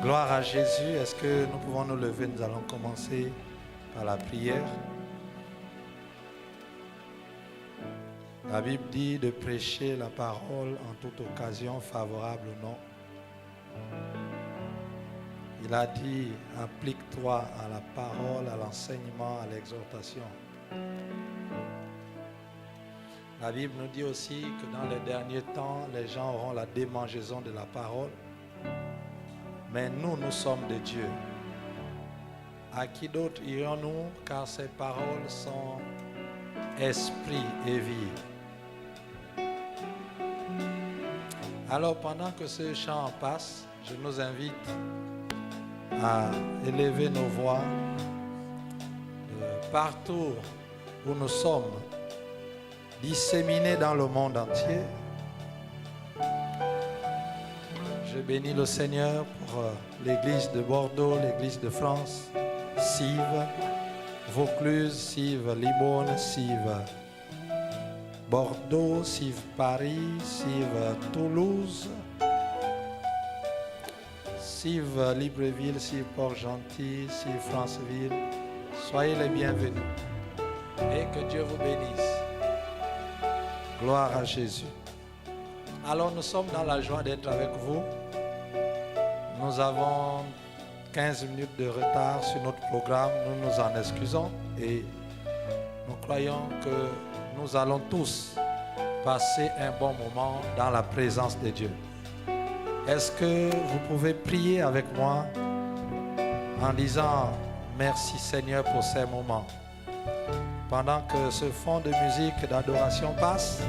Gloire à Jésus. Est-ce que nous pouvons nous lever? Nous allons commencer par la prière. La Bible dit de prêcher la parole en toute occasion, favorable ou non. Il a dit, applique-toi à la parole, à l'enseignement, à l'exhortation. La Bible nous dit aussi que dans les derniers temps, les gens auront la démangeaison de la parole. Mais nous, nous sommes de Dieu. À qui d'autre irons-nous, car ces paroles sont esprit et vie. Alors pendant que ce chant passe, je nous invite à élever nos voix partout où nous sommes, disséminés dans le monde entier. Je bénis le Seigneur pour l'église de Bordeaux, l'église de France, Sive, Vaucluse, Sive, Libourne, Sive, Bordeaux, Sive, Paris, Sive, Toulouse, Sive, Libreville, Sive, Port-Gentil, Sive, Franceville. Soyez les bienvenus et que Dieu vous bénisse. Gloire à Jésus. Alors nous sommes dans la joie d'être avec vous. Nous avons 15 minutes de retard sur notre programme. Nous nous en excusons et nous croyons que nous allons tous passer un bon moment dans la présence de Dieu. Est-ce que vous pouvez prier avec moi en disant merci Seigneur pour ces moments? Pendant que ce fond de musique d'adoration passe,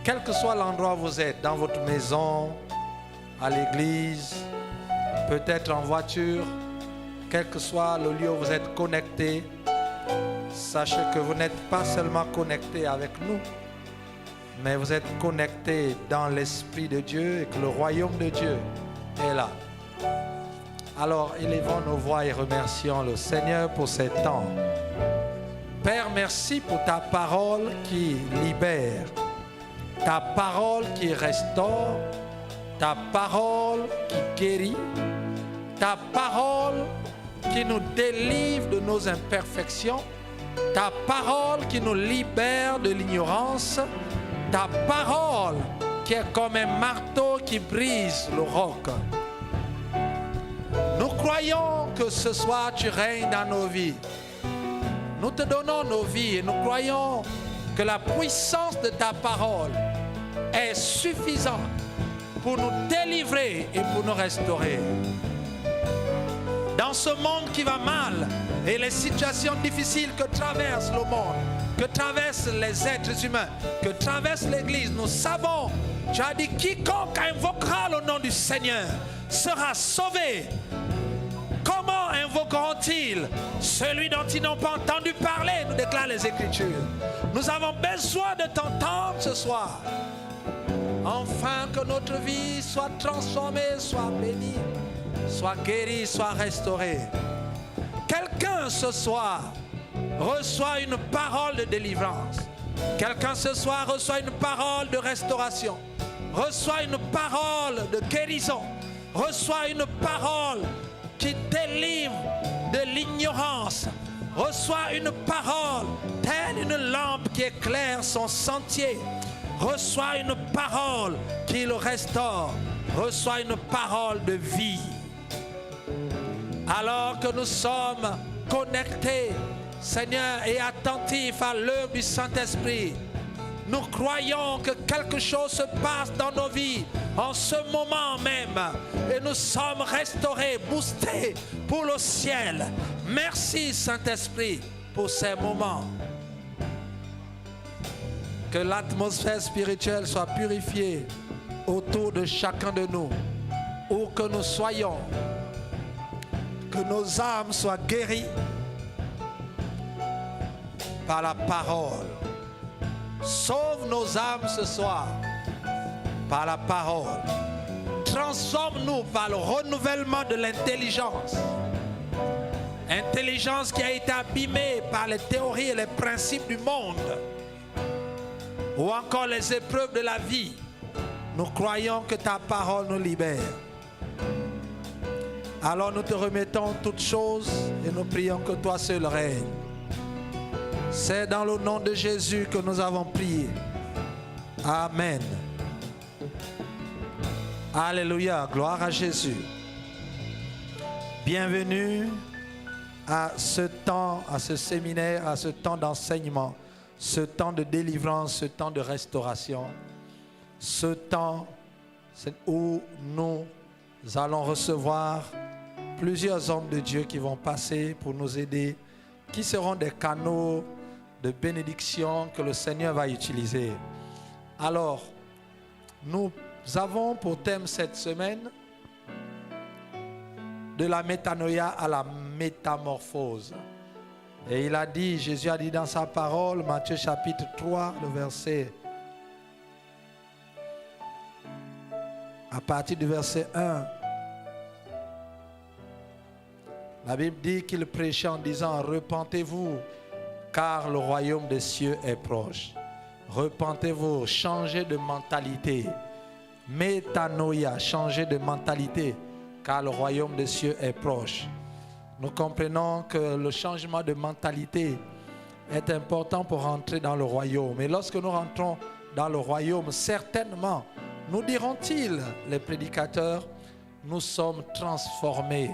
quel que soit l'endroit où vous êtes, dans votre maison, à l'église, peut-être en voiture, quel que soit le lieu où vous êtes connecté, sachez que vous n'êtes pas seulement connecté avec nous, mais vous êtes connecté dans l'Esprit de Dieu et que le royaume de Dieu est là. Alors, élevons nos voix et remercions le Seigneur pour ces temps. Père, merci pour ta parole qui libère, ta parole qui restaure, ta parole qui guérit, ta parole qui nous délivre de nos imperfections, ta parole qui nous libère de l'ignorance, ta parole qui est comme un marteau qui brise le roc. Nous croyons que ce soir tu règnes dans nos vies. Nous te donnons nos vies et nous croyons que la puissance de ta parole est suffisante pour nous délivrer et pour nous restaurer. Dans ce monde qui va mal et les situations difficiles que traverse le monde, que traversent les êtres humains, que traverse l'Église, nous savons, tu as dit, quiconque invoquera le nom du Seigneur sera sauvé. Comment invoqueront-ils celui dont ils n'ont pas entendu parler, nous déclarent les Écritures. Nous avons besoin de t'entendre ce soir. Enfin que notre vie soit transformée, soit bénie, soit guérie, soit restaurée. Quelqu'un ce soir reçoit une parole de délivrance. Quelqu'un ce soir reçoit une parole de restauration. Reçoit une parole de guérison. Reçoit une parole qui délivre de l'ignorance. Reçoit une parole telle une lampe qui éclaire son sentier. Reçoit une parole qui le restaure. Reçoit une parole de vie. Alors que nous sommes connectés, Seigneur, et attentifs à l'œuvre du Saint-Esprit, nous croyons que quelque chose se passe dans nos vies en ce moment même. Et nous sommes restaurés, boostés pour le ciel. Merci Saint-Esprit pour ces moments. Que l'atmosphère spirituelle soit purifiée autour de chacun de nous, où que nous soyons. Que nos âmes soient guéries par la parole. Sauve nos âmes ce soir par la parole. Transforme-nous par le renouvellement de l'intelligence. Intelligence qui a été abîmée par les théories et les principes du monde, ou encore les épreuves de la vie. Nous croyons que ta parole nous libère. Alors nous te remettons toutes choses et nous prions que toi seul règne. C'est dans le nom de Jésus que nous avons prié. Amen. Alléluia, gloire à Jésus. Bienvenue à ce temps, à ce séminaire, à ce temps d'enseignement, ce temps de délivrance, ce temps de restauration, ce temps où nous allons recevoir plusieurs hommes de Dieu qui vont passer pour nous aider, qui seront des canaux de bénédiction que le Seigneur va utiliser. Alors, nous avons pour thème cette semaine de la métanoïa à la métamorphose. Et il a dit, Jésus a dit dans sa parole, Matthieu chapitre 3, le verset, à partir du verset 1, la Bible dit qu'il prêchait en disant, repentez-vous, car le royaume des cieux est proche. Repentez-vous, changez de mentalité. Métanoïa, changez de mentalité, car le royaume des cieux est proche. Nous comprenons que le changement de mentalité est important pour rentrer dans le royaume. Et lorsque nous rentrons dans le royaume, certainement, nous diront-ils, les prédicateurs, nous sommes transformés.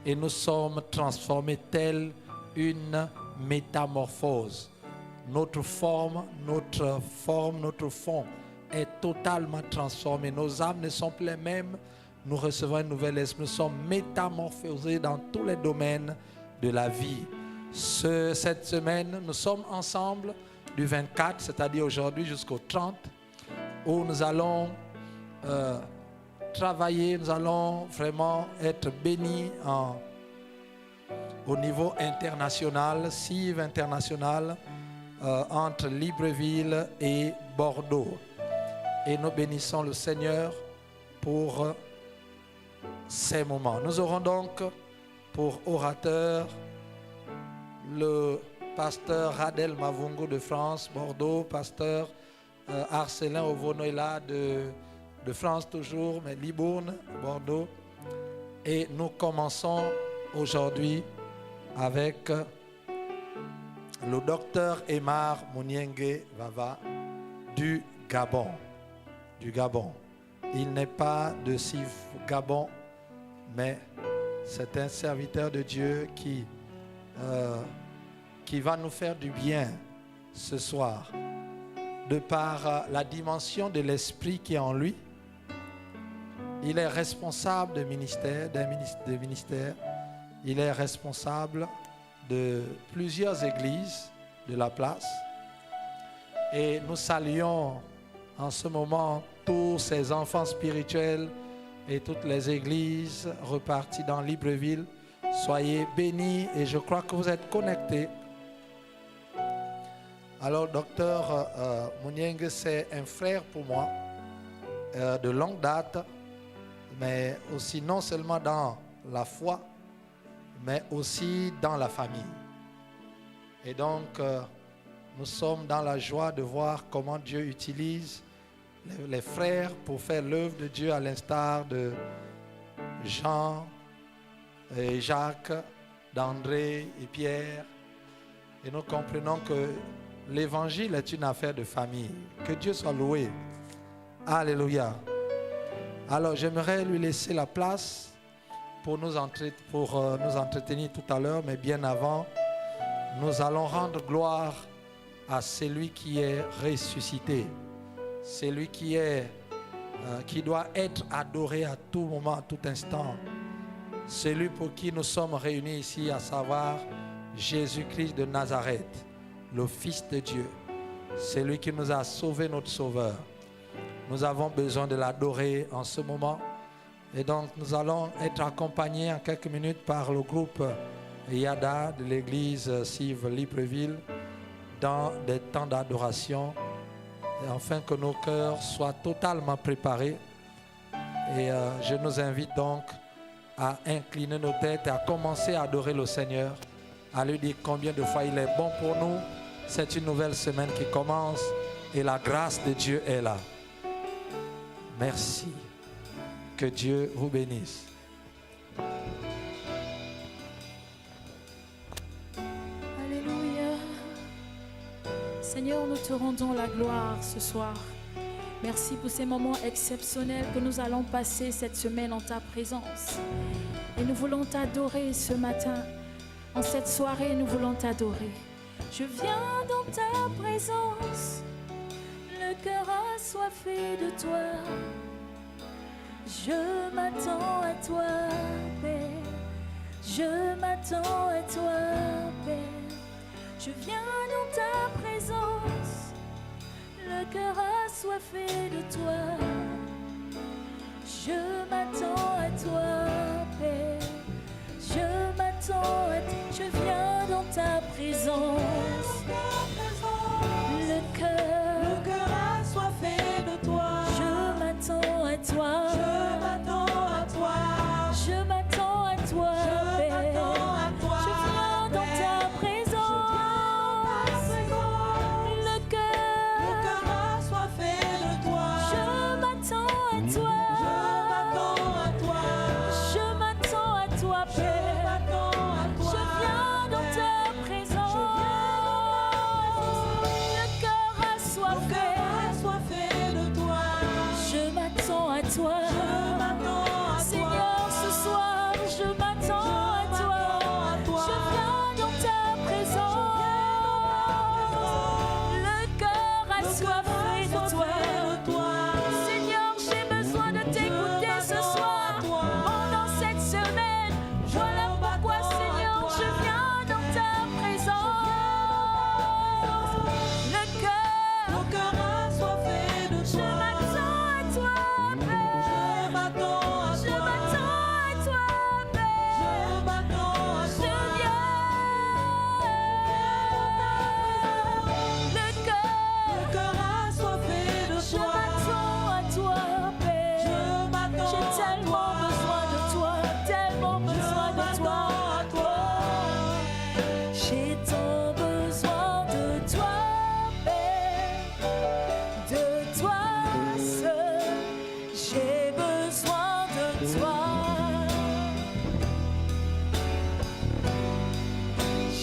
Et nous sommes transformés telle une métamorphose. Notre forme, notre fond est totalement transformé. Nos âmes ne sont plus les mêmes. Nous recevons un nouvel esprit. Nous sommes métamorphosés dans tous les domaines de la vie. Cette semaine, nous sommes ensemble du 24, c'est-à-dire aujourd'hui jusqu'au 30, où nous allons travailler, nous allons vraiment être bénis au niveau international, CIV international, entre Libreville et Bordeaux. Et nous bénissons le Seigneur pour ces moments. Nous aurons donc pour orateur le pasteur Radel Mavungo de France, Bordeaux, pasteur Arcelin Ovonoïla de France toujours, mais Libourne, Bordeaux. Et nous commençons aujourd'hui avec le docteur Emar Mouniengue Vava du Gabon. Il n'est pas de CIV Gabon, mais c'est un serviteur de Dieu qui va nous faire du bien ce soir, de par la dimension de l'esprit qui est en lui. Il est responsable de ministère, il est responsable de plusieurs églises de la place. Et nous saluons en ce moment tous ces enfants spirituels et toutes les églises reparties dans Libreville. Soyez bénis et je crois que vous êtes connectés. Alors, docteur Mouniengue, c'est un frère pour moi de longue date, mais aussi non seulement dans la foi, mais aussi dans la famille. Et donc, nous sommes dans la joie de voir comment Dieu utilise les frères pour faire l'œuvre de Dieu, à l'instar de Jean et Jacques, d'André et Pierre. Et nous comprenons que l'évangile est une affaire de famille. Que Dieu soit loué. Alléluia. Alors j'aimerais lui laisser la place pour nous entretenir tout à l'heure, mais bien avant, nous allons rendre gloire à celui qui est ressuscité. Celui qui doit être adoré à tout moment, à tout instant. Celui pour qui nous sommes réunis ici, à savoir Jésus-Christ de Nazareth, le Fils de Dieu. Celui qui nous a sauvés, notre Sauveur. Nous avons besoin de l'adorer en ce moment. Et donc nous allons être accompagnés en quelques minutes par le groupe Yada de l'église CIV Libreville dans des temps d'adoration, afin que nos cœurs soient totalement préparés. Et je nous invite donc à incliner nos têtes et à commencer à adorer le Seigneur, à lui dire combien de fois il est bon pour nous. C'est une nouvelle semaine qui commence et la grâce de Dieu est là. Merci. Que Dieu vous bénisse. Alléluia. Seigneur, nous te rendons la gloire ce soir. Merci pour ces moments exceptionnels que nous allons passer cette semaine en ta présence. Et nous voulons t'adorer ce matin. En cette soirée, nous voulons t'adorer. Je viens dans ta présence, le cœur assoiffé de toi. Je m'attends à toi, Père. Je m'attends à toi, Père. Je viens dans ta présence, le cœur assoiffé de toi. Je m'attends à toi, Père. Je m'attends à toi. Je viens dans ta présence, le cœur assoiffé de toi. Je m'attends à toi. Je m'attends à toi. Je m'attends à toi, Père. Je viens dans ta présence, le cœur assoiffé de toi. Je m'attends à toi. Je m'attends à toi, Père. Je viens dans ta présence, le cœur assoiffé de toi. Je m'attends à toi. Seigneur, ce soir, je m'attends à toi. Je viens dans ta présence, le cœur assoiffé de toi. Seigneur, j'ai besoin de t'écouter ce soir, pendant cette semaine. Voilà pourquoi, Seigneur, je viens dans ta présence, le cœur assoiffé de je m'attends à toi, Père. Je m'attends à toi, Père. Je viens. Le cœur assoiffé de je m'attends à toi, Père. J'ai tellement besoin de toi, tellement besoin de toi. J'ai tant besoin de toi, Père. De toi seul, j'ai besoin de toi.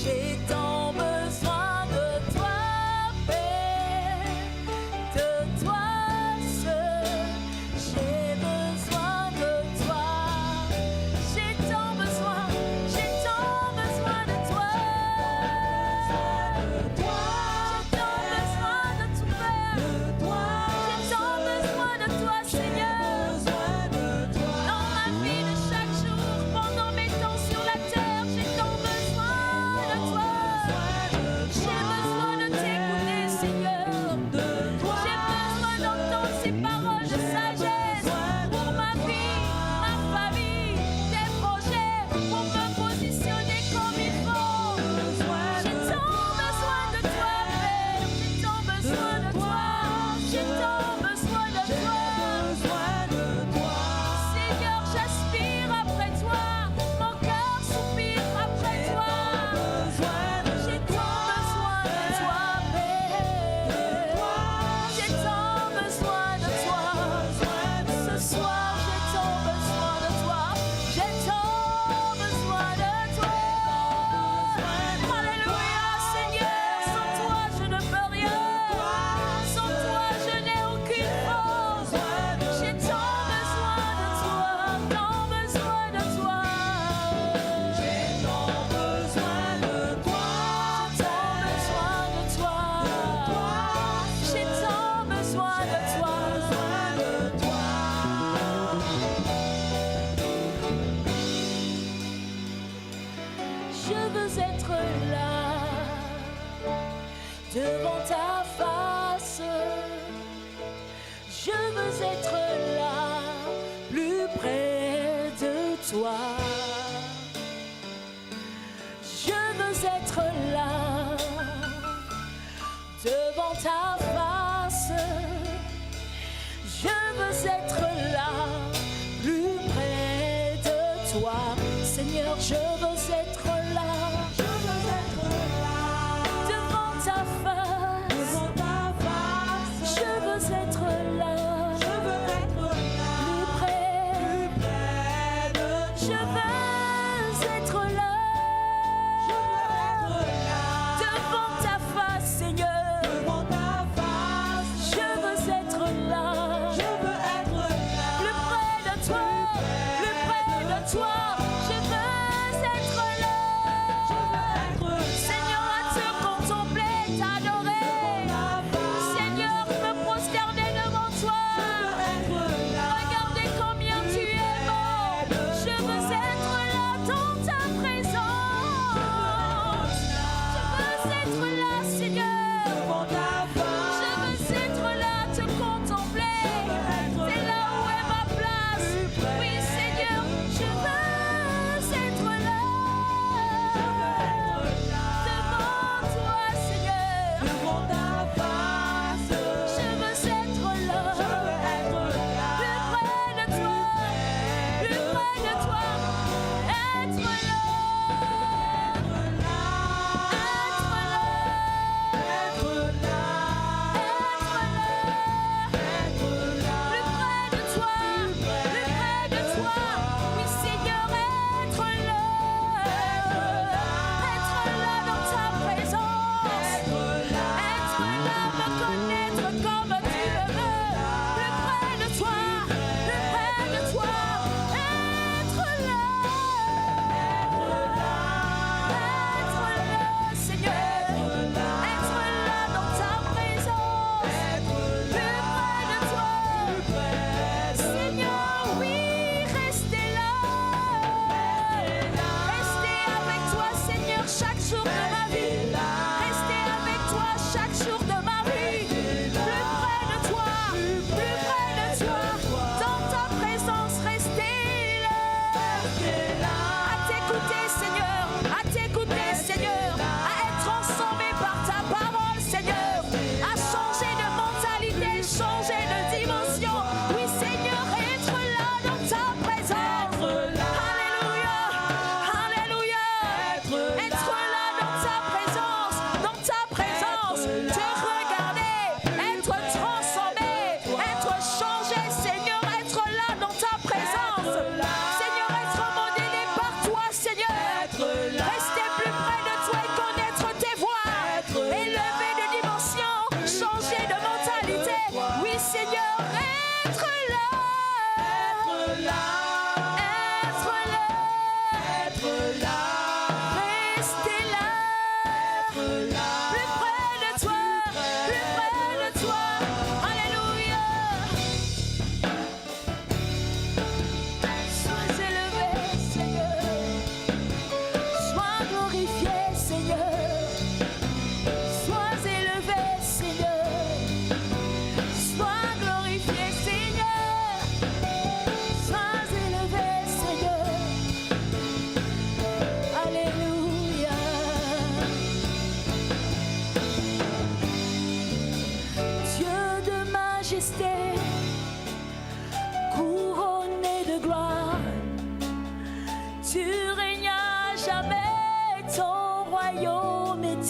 J'ai tant besoin de toi, Père. De toi seul, j'ai besoin de toi. J'ai tant besoin de toi. J'ai tant besoin de toi, Père. J'ai tant besoin de toi, Seigneur. Dans ma vie de chaque jour, pendant mes temps sur la terre, j'ai tant besoin de toi. J'ai besoin de t'écouter, Seigneur. J'ai besoin d'entendre ces paroles de sagesse pour ma vie, ma famille, tes projets, pour me positionner comme il faut. J'ai tant besoin de toi, Père. J'ai tant besoin de toi. J'ai tant besoin de toi. Seigneur, j'aspire après toi. Mon cœur soupire après toi. J'ai tant besoin de toi, Père. J'ai tant besoin de toi. Ce soir, j'ai tant besoin de toi. J'ai tant besoin de toi. Alléluia, Seigneur. Sans toi, je ne peux rien. Sans toi, je n'ai aucune force. J'ai tant besoin de toi. Tant besoin de toi. J'ai tant besoin de toi. J'ai tant besoin de toi. Je veux être là, devant ta face. Je veux être là, plus près de toi. Je veux être là, devant ta face. Je veux être là, plus près de toi. Seigneur, je veux être là, devant ta face. Je veux être là,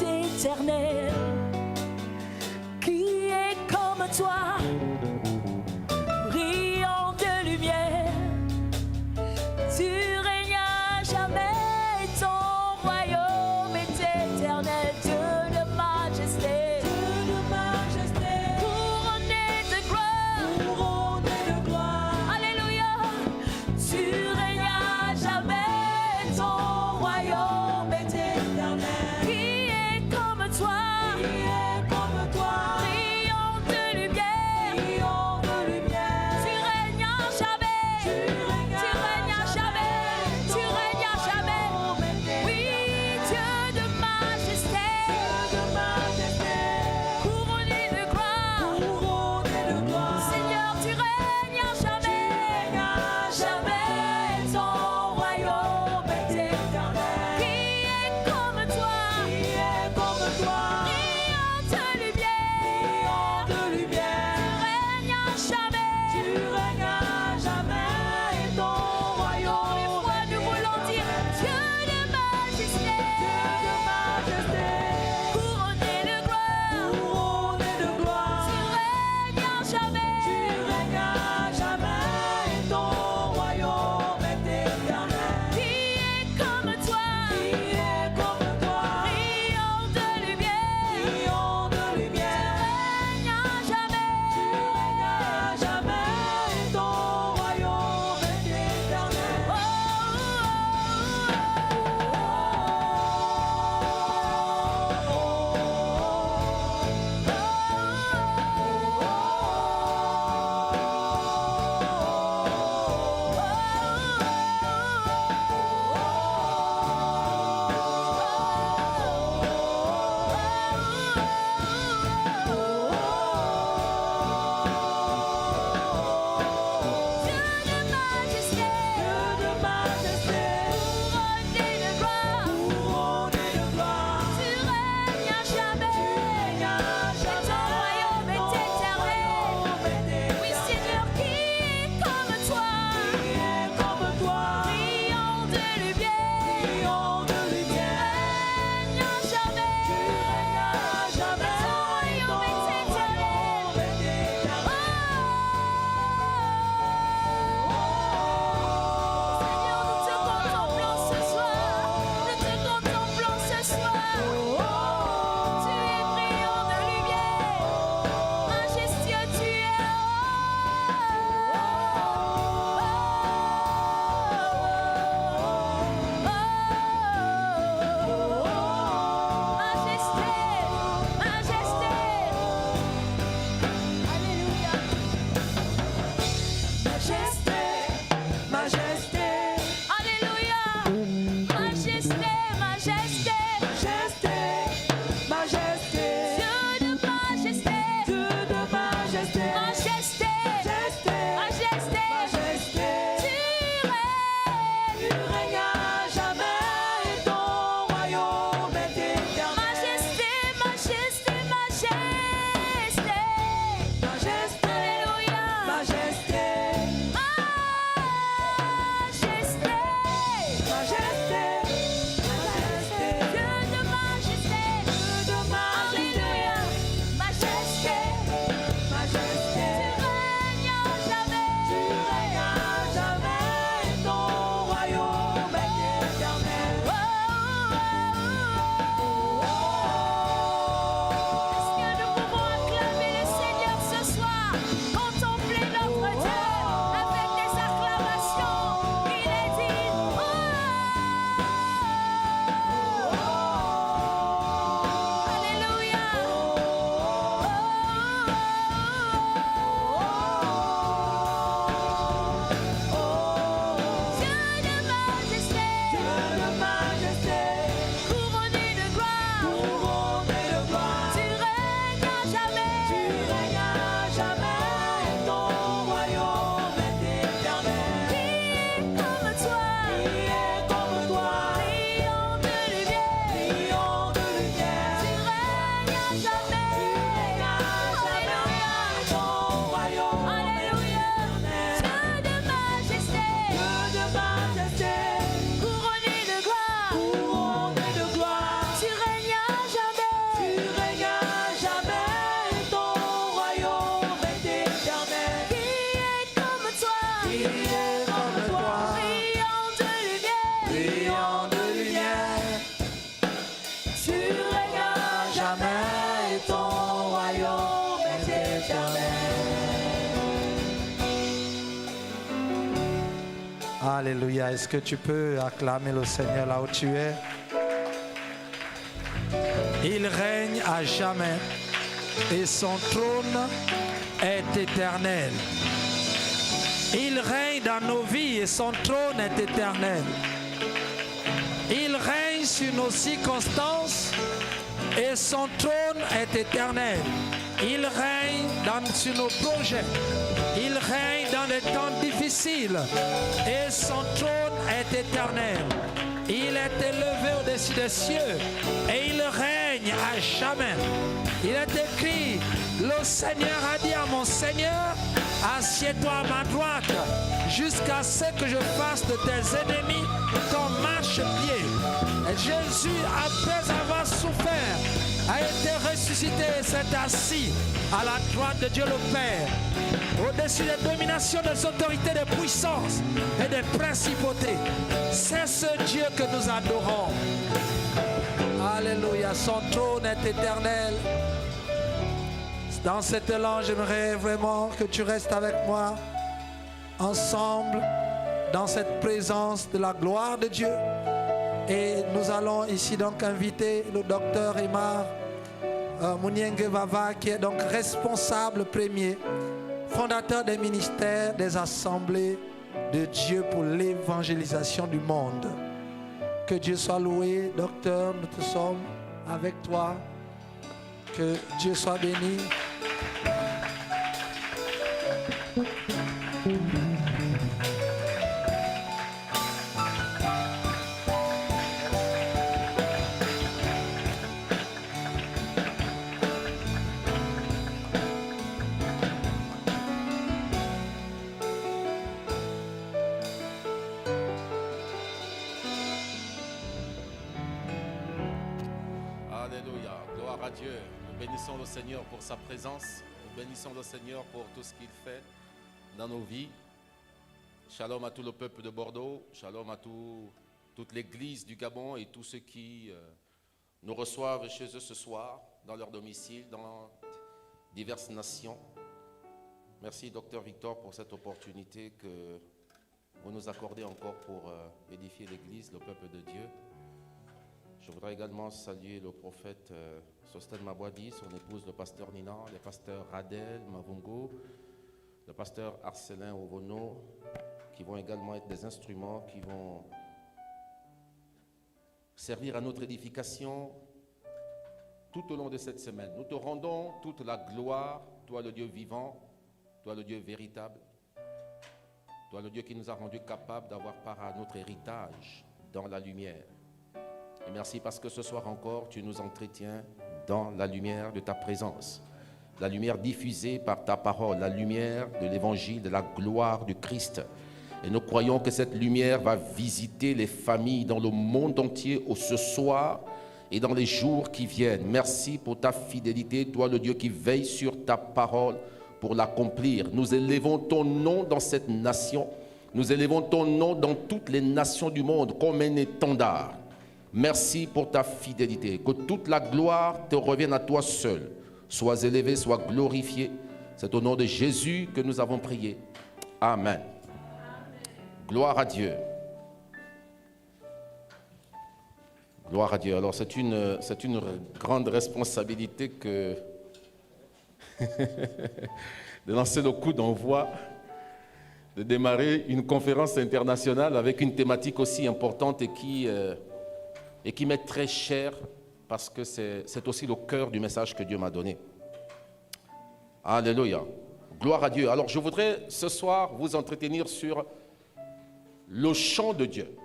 éternel. Qui est comme toi, brillant de lumière? Tu règnes à jamais, ton royaume est éternel. Dieu de majesté, couronné de gloire. Alléluia, tu règnes à jamais, ton royaume est éternel. Qui est comme toi, brillant de lumière? Tu règnes à jamais, tu règnes à jamais, tu règnes à jamais. Oui, Dieu de majesté, Alléluia. Est-ce que tu peux acclamer le Seigneur là où tu es? Il règne à jamais et son trône est éternel. Il règne dans nos vies et son trône est éternel. Il règne sur nos circonstances et son trône est éternel. Il règne sur nos projets. Il règne dans les temps difficiles et son trône est éternel. Il est élevé au-dessus des cieux et il règne à jamais. Il est écrit, le Seigneur a dit à mon Seigneur, assieds-toi à ma droite jusqu'à ce que je fasse de tes ennemis ton marchepied. Et Jésus, après avoir souffert, a été ressuscité et s'est assis à la droite de Dieu le Père, au-dessus des dominations, des autorités, des puissances et des principautés. C'est ce Dieu que nous adorons. Alléluia, son trône est éternel. Dans cet élan, j'aimerais vraiment que tu restes avec moi ensemble dans cette présence de la gloire de Dieu. Et nous allons ici donc inviter le docteur Emar Mouniengue Vava, qui est donc responsable premier, fondateur des ministères des assemblées de Dieu pour l'évangélisation du monde. Que Dieu soit loué, docteur, nous te sommes avec toi. Que Dieu soit béni. Alléluia, gloire à Dieu. Nous bénissons le Seigneur pour sa présence. Nous bénissons le Seigneur pour tout ce qu'il fait dans nos vies. Shalom à tout le peuple de Bordeaux. Shalom à toute l'église du Gabon et tous ceux qui nous reçoivent chez eux ce soir, dans leur domicile, dans diverses nations. Merci, Docteur Victor, pour cette opportunité que vous nous accordez encore pour édifier l'église, le peuple de Dieu. Je voudrais également saluer le prophète Sosten Mabwadi, son épouse, le pasteur Nina, les pasteurs Radel Mavungo, le pasteur Arcelin Ovono, qui vont également être des instruments qui vont servir à notre édification tout au long de cette semaine. Nous te rendons toute la gloire, toi le Dieu vivant, toi le Dieu véritable, toi le Dieu qui nous a rendus capables d'avoir part à notre héritage dans la lumière. Et merci parce que ce soir encore, tu nous entretiens dans la lumière de ta présence. La lumière diffusée par ta parole, la lumière de l'évangile, de la gloire du Christ. Et nous croyons que cette lumière va visiter les familles dans le monde entier ce soir et dans les jours qui viennent. Merci pour ta fidélité, toi le Dieu qui veille sur ta parole pour l'accomplir. Nous élevons ton nom dans cette nation. Nous élevons ton nom dans toutes les nations du monde comme un étendard. Merci pour ta fidélité. Que toute la gloire te revienne à toi seul. Sois élevé, sois glorifié. C'est au nom de Jésus que nous avons prié. Amen. Amen. Gloire à Dieu. Gloire à Dieu. Alors c'est une grande responsabilité que de lancer le coup d'envoi, de démarrer une conférence internationale avec une thématique aussi importante et qui m'est très cher parce que c'est aussi le cœur du message que Dieu m'a donné. Alléluia. Gloire à Dieu. Alors je voudrais ce soir vous entretenir sur le chant de Dieu.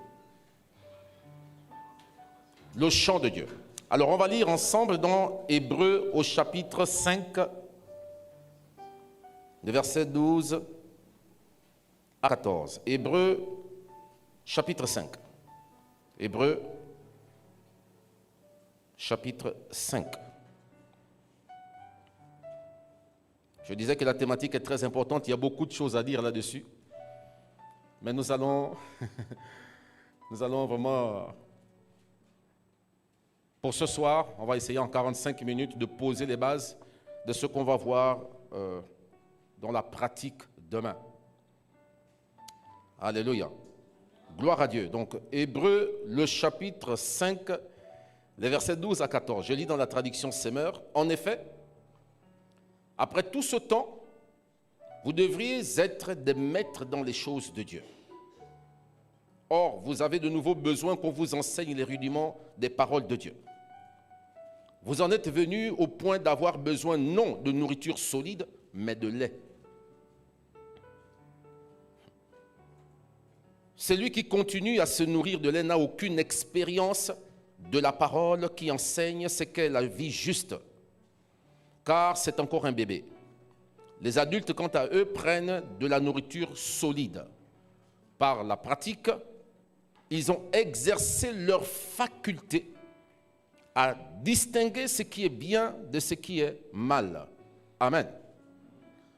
Le chant de Dieu. Alors on va lire ensemble dans Hébreux au chapitre 5, de versets 12 à 14. Hébreux chapitre 5. Hébreux chapitre 5. Je disais que la thématique est très importante, il y a beaucoup de choses à dire là-dessus. Mais nous allons vraiment, pour ce soir, on va essayer en 45 minutes de poser les bases de ce qu'on va voir dans la pratique demain. Alléluia. Gloire à Dieu. Donc, Hébreux, le chapitre 5, les versets 12 à 14. Je lis dans la traduction Semeur. En effet, après tout ce temps, vous devriez être des maîtres dans les choses de Dieu. Or, vous avez de nouveau besoin qu'on vous enseigne les rudiments des paroles de Dieu. Vous en êtes venus au point d'avoir besoin non de nourriture solide, mais de lait. Celui qui continue à se nourrir de lait n'a aucune expérience de la parole qui enseigne ce qu'est la vie juste, car c'est encore un bébé. Les adultes, quant à eux, prennent de la nourriture solide. Par la pratique, ils ont exercé leur faculté à distinguer ce qui est bien de ce qui est mal. Amen.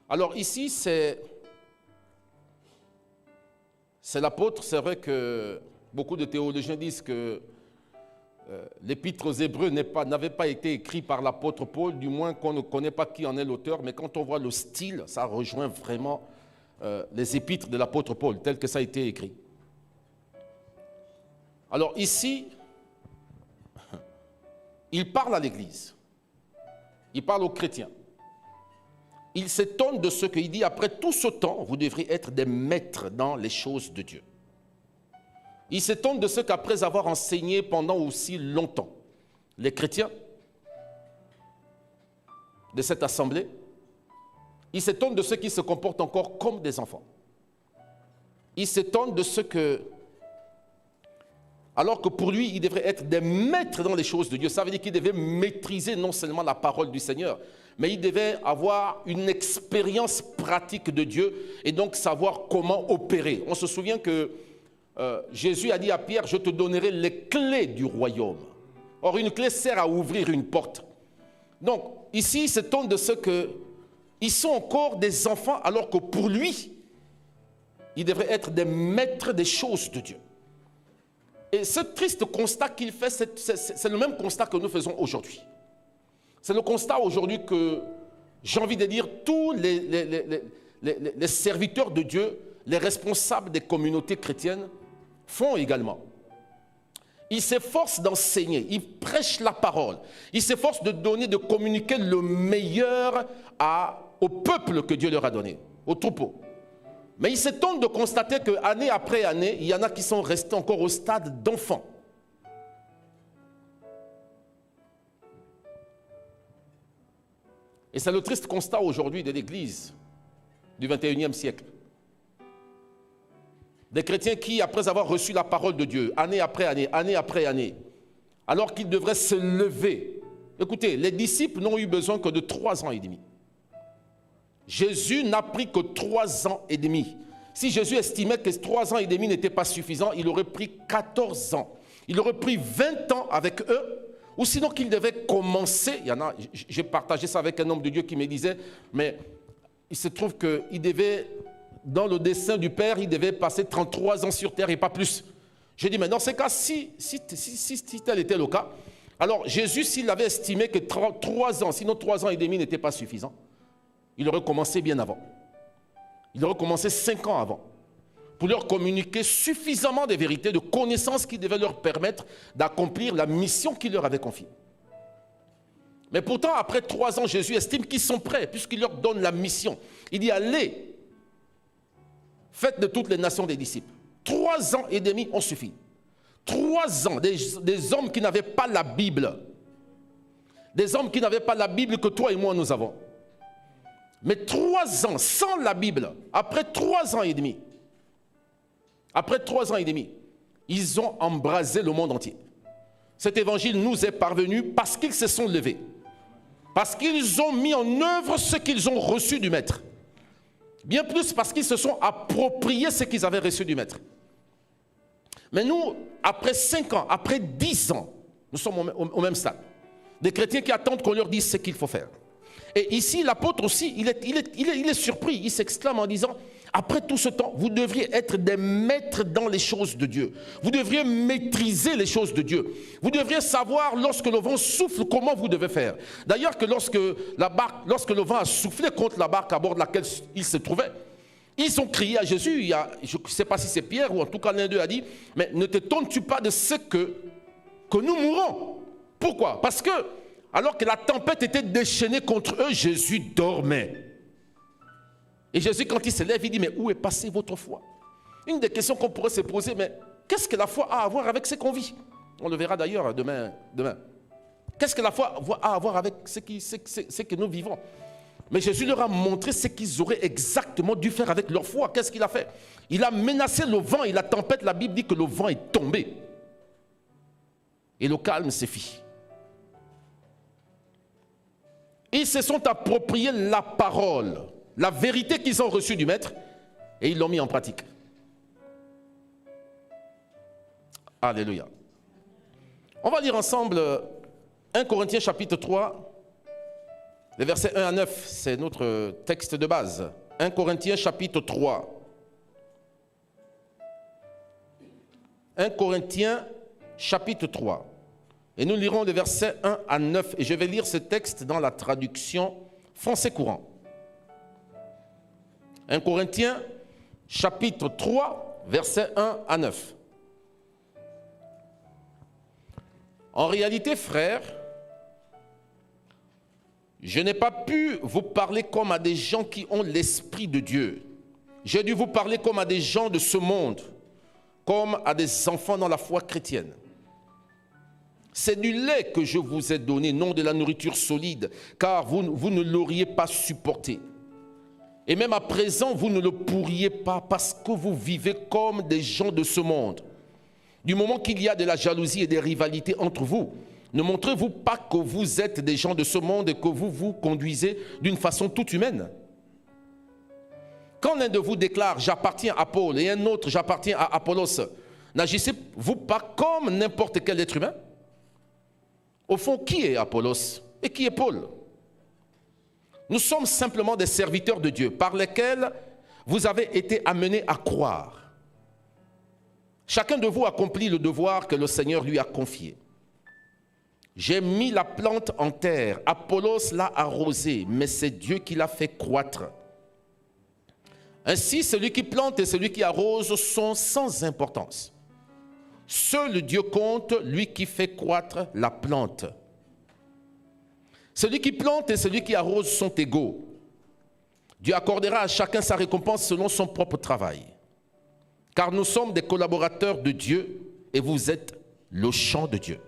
Alors ici, c'est l'apôtre. C'est vrai que beaucoup de théologiens disent que l'épître aux Hébreux n'avait pas été écrit par l'apôtre Paul, du moins qu'on ne connaît pas qui en est l'auteur, mais quand on voit le style, ça rejoint vraiment les épîtres de l'apôtre Paul, tel que ça a été écrit. Alors ici, il parle à l'Église, il parle aux chrétiens. Il s'étonne de ce qu'il dit, après tout ce temps, vous devriez être des maîtres dans les choses de Dieu. Il s'étonne de ce qu'après avoir enseigné pendant aussi longtemps, les chrétiens de cette assemblée, il s'étonne de ceux qui se comportent encore comme des enfants. Il s'étonne de ce que, alors que pour lui, il devrait être des maîtres dans les choses de Dieu. Ça veut dire qu'il devait maîtriser non seulement la parole du Seigneur, mais il devait avoir une expérience pratique de Dieu et donc savoir comment opérer. On se souvient que Jésus a dit à Pierre, je te donnerai les clés du royaume. Or, une clé sert à ouvrir une porte. Donc, ici, il s'étonne de ce qu'ils sont encore des enfants, alors que pour lui, ils devraient être des maîtres des choses de Dieu. Et ce triste constat qu'il fait, c'est le même constat que nous faisons aujourd'hui. C'est le constat aujourd'hui que, j'ai envie de dire, tous les serviteurs de Dieu, les responsables des communautés chrétiennes, font également. Ils s'efforcent d'enseigner, ils prêchent la parole, ils s'efforcent de donner, de communiquer le meilleur au peuple que Dieu leur a donné, au troupeau. Mais ils s'étonnent de constater qu'année après année, il y en a qui sont restés encore au stade d'enfants. Et c'est le triste constat aujourd'hui de l'Église du 21e siècle. Des chrétiens qui, après avoir reçu la parole de Dieu, année après année, alors qu'ils devraient se lever. Écoutez, les disciples n'ont eu besoin que de 3 ans et demi. Jésus n'a pris que 3 ans et demi. Si Jésus estimait que 3 ans et demi n'étaient pas suffisants, il aurait pris 14 ans. Il aurait pris 20 ans avec eux, ou sinon qu'il devait commencer. Il y en a, j'ai partagé ça avec un homme de Dieu qui me disait, mais il se trouve qu'il devait, dans le dessein du Père, il devait passer 33 ans sur terre et pas plus. J'ai dit, mais dans ces cas, si tel était le cas, alors Jésus, s'il avait estimé que 3 ans, sinon 3 ans et demi n'étaient pas suffisants, il aurait commencé bien avant. Il aurait commencé 5 ans avant, pour leur communiquer suffisamment de vérités, de connaissances qui devaient leur permettre d'accomplir la mission qu'il leur avait confiée. Mais pourtant, après 3 ans, Jésus estime qu'ils sont prêts, puisqu'il leur donne la mission. Il dit, allez, faites de toutes les nations des disciples. 3 ans et demi ont suffi. 3 ans, des hommes qui n'avaient pas la Bible. Des hommes qui n'avaient pas la Bible que toi et moi nous avons. Mais 3 ans sans la Bible, après 3 ans et demi, ils ont embrasé le monde entier. Cet évangile nous est parvenu parce qu'ils se sont levés. Parce qu'ils ont mis en œuvre ce qu'ils ont reçu du Maître. Bien plus parce qu'ils se sont appropriés ce qu'ils avaient reçu du Maître. Mais nous, après 5 ans, après 10 ans, nous sommes au même stade. Des chrétiens qui attendent qu'on leur dise ce qu'il faut faire. Et ici, l'apôtre aussi, il est surpris, il s'exclame en disant, après tout ce temps, vous devriez être des maîtres dans les choses de Dieu. Vous devriez maîtriser les choses de Dieu. Vous devriez savoir lorsque le vent souffle, comment vous devez faire. D'ailleurs que lorsque le vent a soufflé contre la barque à bord de laquelle il se trouvait, Ils ont crié à Jésus, je ne sais pas si c'est Pierre ou en tout cas l'un d'eux a dit, mais ne t'étonnes-tu pas de ce que nous mourrons? Pourquoi? Parce que, alors que la tempête était déchaînée contre eux, Jésus dormait. Et Jésus, quand il se lève, il dit, mais où est passée votre foi? Une des questions qu'on pourrait se poser, mais qu'est-ce que la foi a à voir avec ce qu'on vit? On le verra d'ailleurs demain. Qu'est-ce que la foi a à voir avec ce que nous vivons? Mais Jésus leur a montré ce qu'ils auraient exactement dû faire avec leur foi. Qu'est-ce qu'il a fait? Il a menacé le vent et la tempête. La Bible dit que le vent est tombé. Et le calme s'est fait. Ils se sont appropriés la parole, la vérité qu'ils ont reçue du Maître, et ils l'ont mis en pratique. Alléluia. On va lire ensemble 1 Corinthiens chapitre 3, les versets 1 à 9, c'est notre texte de base. 1 Corinthiens chapitre 3. 1 Corinthiens chapitre 3. Et nous lirons les versets 1 à 9. Et je vais lire ce texte dans la traduction français courant. 1 Corinthiens chapitre 3, versets 1 à 9. En réalité, frères, je n'ai pas pu vous parler comme à des gens qui ont l'Esprit de Dieu. J'ai dû vous parler comme à des gens de ce monde, comme à des enfants dans la foi chrétienne. C'est du lait que je vous ai donné, non de la nourriture solide, car vous ne l'auriez pas supporté. Et même à présent, vous ne le pourriez pas parce que vous vivez comme des gens de ce monde. Du moment qu'il y a de la jalousie et des rivalités entre vous, ne montrez-vous pas que vous êtes des gens de ce monde et que vous vous conduisez d'une façon toute humaine? Quand l'un de vous déclare « j'appartiens à Paul » et un autre « j'appartiens à Apollos », n'agissez-vous pas comme n'importe quel être humain? Au fond, qui est Apollos et qui est Paul? Nous sommes simplement des serviteurs de Dieu par lesquels vous avez été amenés à croire. Chacun de vous accomplit le devoir que le Seigneur lui a confié. J'ai mis la plante en terre, Apollos l'a arrosée, mais c'est Dieu qui l'a fait croître. Ainsi, celui qui plante et celui qui arrose sont sans importance. Seul Dieu compte, lui qui fait croître la plante. Celui qui plante et celui qui arrose sont égaux. Dieu accordera à chacun sa récompense selon son propre travail. Car nous sommes des collaborateurs de Dieu et vous êtes le champ de Dieu.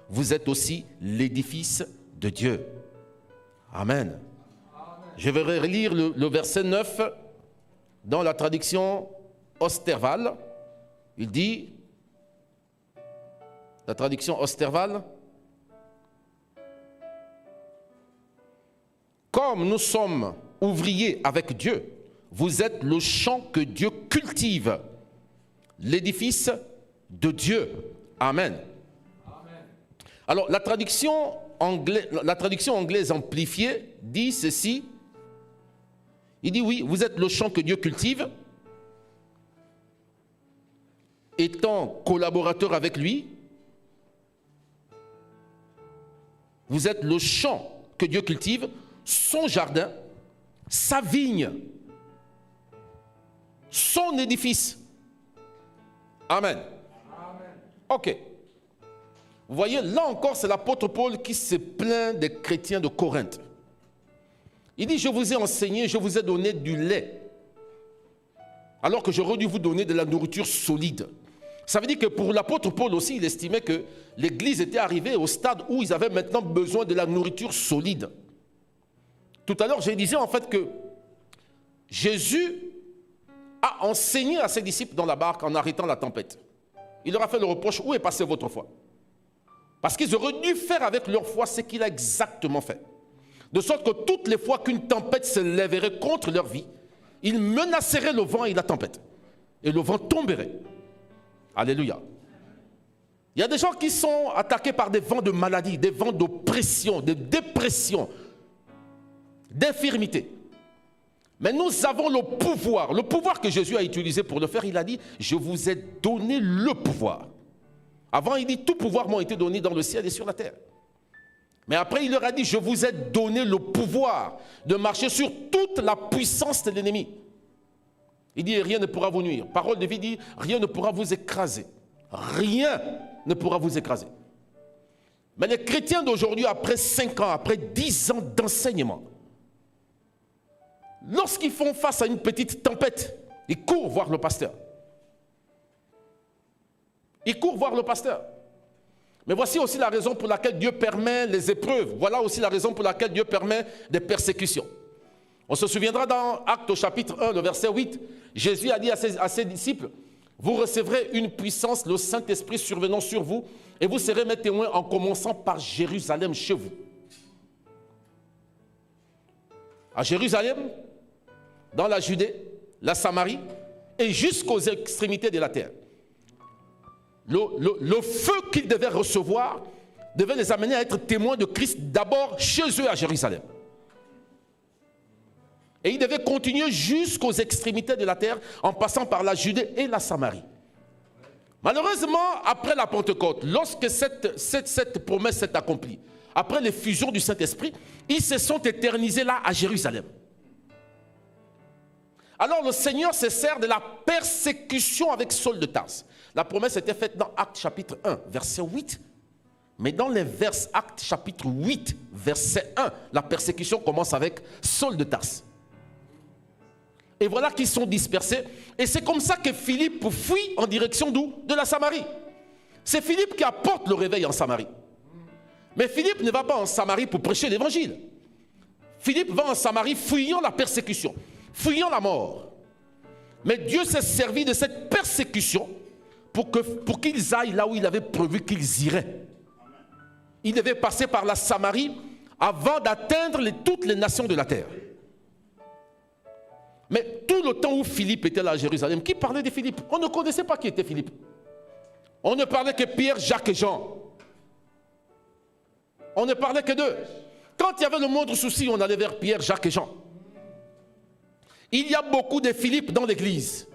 Vous êtes aussi l'édifice de Dieu. Amen. Je vais relire le verset 9 dans la traduction Osterval. Il dit, la traduction Osterval, comme nous sommes ouvriers avec Dieu, vous êtes le champ que Dieu cultive, l'édifice de Dieu. Amen. Alors, la traduction anglaise amplifiée dit ceci. Il dit oui, vous êtes le champ que Dieu cultive, étant collaborateur avec lui. Vous êtes le champ que Dieu cultive, son jardin, sa vigne, son édifice. Amen. Ok. Vous voyez, là encore, c'est l'apôtre Paul qui se plaint des chrétiens de Corinthe. Il dit, je vous ai enseigné, je vous ai donné du lait, alors que j'aurais dû vous donner de la nourriture solide. Ça veut dire que pour l'apôtre Paul aussi, il estimait que l'Église était arrivée au stade où ils avaient maintenant besoin de la nourriture solide. Tout à l'heure, je disais en fait que Jésus a enseigné à ses disciples dans la barque en arrêtant la tempête. Il leur a fait le reproche, où est passée votre foi? Parce qu'ils auraient dû faire avec leur foi ce qu'il a exactement fait. De sorte que toutes les fois qu'une tempête se lèverait contre leur vie, ils menaceraient le vent et la tempête. Et le vent tomberait. Alléluia. Il y a des gens qui sont attaqués par des vents de maladie, des vents d'oppression, de dépression, d'infirmité. Mais nous avons le pouvoir que Jésus a utilisé pour le faire. Il a dit, je vous ai donné le pouvoir. Avant, il dit, tout pouvoir m'a été donné dans le ciel et sur la terre. Mais après, il leur a dit, je vous ai donné le pouvoir de marcher sur toute la puissance de l'ennemi. Il dit, rien ne pourra vous nuire. Parole de vie dit, rien ne pourra vous écraser. Rien ne pourra vous écraser. Mais les chrétiens d'aujourd'hui, après 5 ans, après 10 ans d'enseignement, lorsqu'ils font face à une petite tempête, ils courent voir le pasteur. Ils courent voir le pasteur. Mais voici aussi la raison pour laquelle Dieu permet les épreuves. Voilà aussi la raison pour laquelle Dieu permet des persécutions. On se souviendra dans Actes au chapitre 1, le verset 8, Jésus a dit à ses disciples, vous recevrez une puissance, le Saint-Esprit survenant sur vous, et vous serez mes témoins en commençant par Jérusalem chez vous. À Jérusalem, dans la Judée, la Samarie, et jusqu'aux extrémités de la terre. Le feu qu'ils devaient recevoir devait les amener à être témoins de Christ d'abord chez eux à Jérusalem. Et ils devaient continuer jusqu'aux extrémités de la terre en passant par la Judée et la Samarie. Malheureusement, après la Pentecôte, lorsque cette promesse s'est accomplie, après l'effusion du Saint-Esprit, ils se sont éternisés là à Jérusalem. Alors le Seigneur se sert de la persécution avec Saul de Tarse. La promesse était faite dans Actes chapitre 1, verset 8. Mais dans les versets Actes chapitre 8, verset 1, la persécution commence avec Saul de Tarse. Et voilà qu'ils sont dispersés. Et c'est comme ça que Philippe fuit en direction d'où? De la Samarie. C'est Philippe qui apporte le réveil en Samarie. Mais Philippe ne va pas en Samarie pour prêcher l'évangile. Philippe va en Samarie fuyant la persécution, fuyant la mort. Mais Dieu s'est servi de cette persécution pour qu'ils aillent là où il avait prévu qu'ils iraient. Ils devaient passer par la Samarie avant d'atteindre toutes les nations de la terre. Mais tout le temps où Philippe était là à Jérusalem, qui parlait de Philippe? On ne connaissait pas qui était Philippe. On ne parlait que Pierre, Jacques et Jean. On ne parlait que d'eux. Quand il y avait le moindre souci, on allait vers Pierre, Jacques et Jean. Il y a beaucoup de Philippe dans l'église.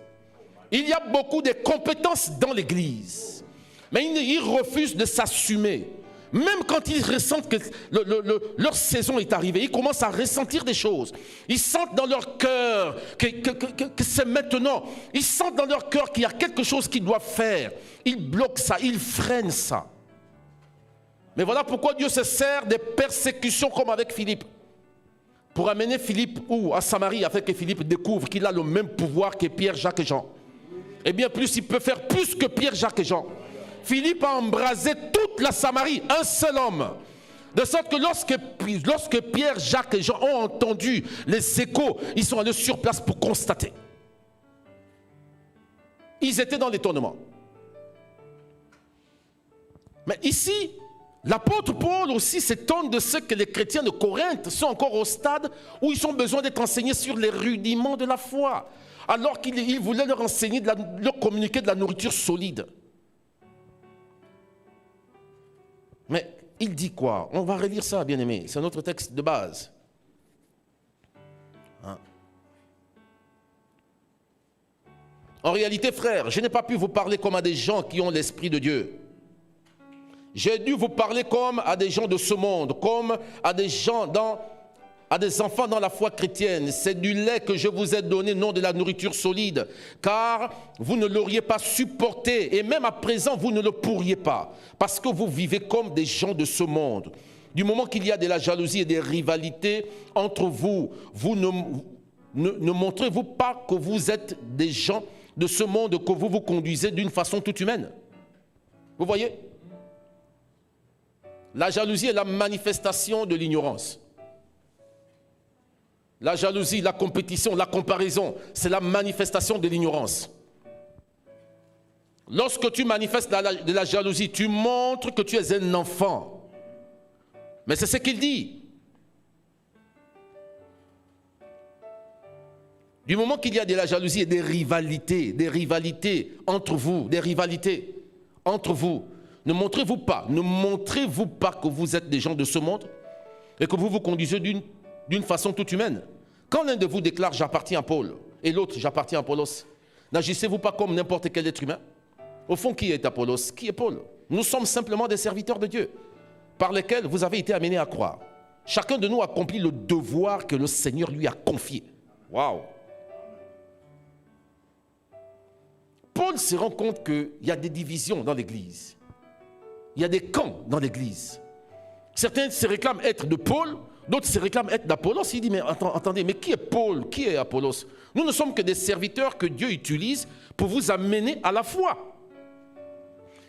Il y a beaucoup de compétences dans l'église. Mais ils refusent de s'assumer. Même quand ils ressentent que leur saison est arrivée, ils commencent à ressentir des choses. Ils sentent dans leur cœur que c'est maintenant. Ils sentent dans leur cœur qu'il y a quelque chose qu'ils doivent faire. Ils bloquent ça, ils freinent ça. Mais voilà pourquoi Dieu se sert des persécutions comme avec Philippe. Pour amener Philippe à Samarie, afin que Philippe découvre qu'il a le même pouvoir que Pierre, Jacques et Jean. Et bien plus, il peut faire plus que Pierre, Jacques et Jean. Philippe a embrasé toute la Samarie, un seul homme. De sorte que lorsque Pierre, Jacques et Jean ont entendu les échos, ils sont allés sur place pour constater. Ils étaient dans l'étonnement. Mais ici, l'apôtre Paul aussi s'étonne de ce que les chrétiens de Corinthe sont encore au stade où ils ont besoin d'être enseignés sur les rudiments de la foi. Alors qu'il voulait leur enseigner, leur communiquer de la nourriture solide. Mais il dit quoi? On va relire ça, bien-aimés. C'est notre texte de base. Hein? En réalité, frères, je n'ai pas pu vous parler comme à des gens qui ont l'Esprit de Dieu. J'ai dû vous parler comme à des gens de ce monde, comme à des gens à des enfants dans la foi chrétienne. C'est du lait que je vous ai donné, non de la nourriture solide, car vous ne l'auriez pas supporté, et même à présent, vous ne le pourriez pas, parce que vous vivez comme des gens de ce monde. Du moment qu'il y a de la jalousie et des rivalités entre vous, vous ne montrez-vous pas que vous êtes des gens de ce monde, que vous vous conduisez d'une façon toute humaine? Vous voyez? La jalousie est la manifestation de l'ignorance. La jalousie, la compétition, la comparaison, c'est la manifestation de l'ignorance. Lorsque tu manifestes de la jalousie, tu montres que tu es un enfant. Mais c'est ce qu'il dit. Du moment qu'il y a de la jalousie et des rivalités entre vous, ne montrez-vous pas que vous êtes des gens de ce monde et que vous vous conduisez d'une façon toute humaine. Quand l'un de vous déclare « j'appartiens à Paul » et l'autre « j'appartiens à Apollos », n'agissez-vous pas comme n'importe quel être humain? Au fond, qui est Apollos? Qui est Paul? Nous sommes simplement des serviteurs de Dieu par lesquels vous avez été amenés à croire. Chacun de nous accomplit le devoir que le Seigneur lui a confié. Waouh! Paul se rend compte qu'il y a des divisions dans l'Église. Il y a des camps dans l'Église. Certains se réclament être de Paul, d'autres se réclament être d'Apollos. Il dit, mais attendez, mais qui est Paul? Qui est Apollos? Nous ne sommes que des serviteurs que Dieu utilise pour vous amener à la foi.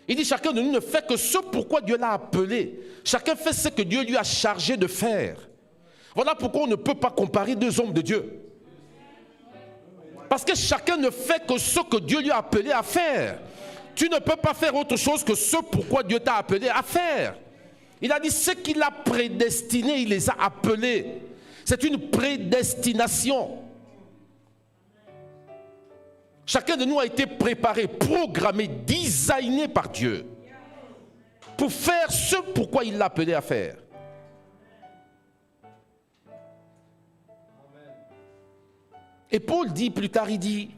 Il dit, chacun de nous ne fait que ce pourquoi Dieu l'a appelé. Chacun fait ce que Dieu lui a chargé de faire. Voilà pourquoi on ne peut pas comparer deux hommes de Dieu. Parce que chacun ne fait que ce que Dieu lui a appelé à faire. Tu ne peux pas faire autre chose que ce pourquoi Dieu t'a appelé à faire. Il a dit, ce qu'il a prédestiné, il les a appelés. C'est une prédestination. Chacun de nous a été préparé, programmé, designé par Dieu pour faire ce pourquoi il l'a appelé à faire. Et Paul dit plus tard, il dit,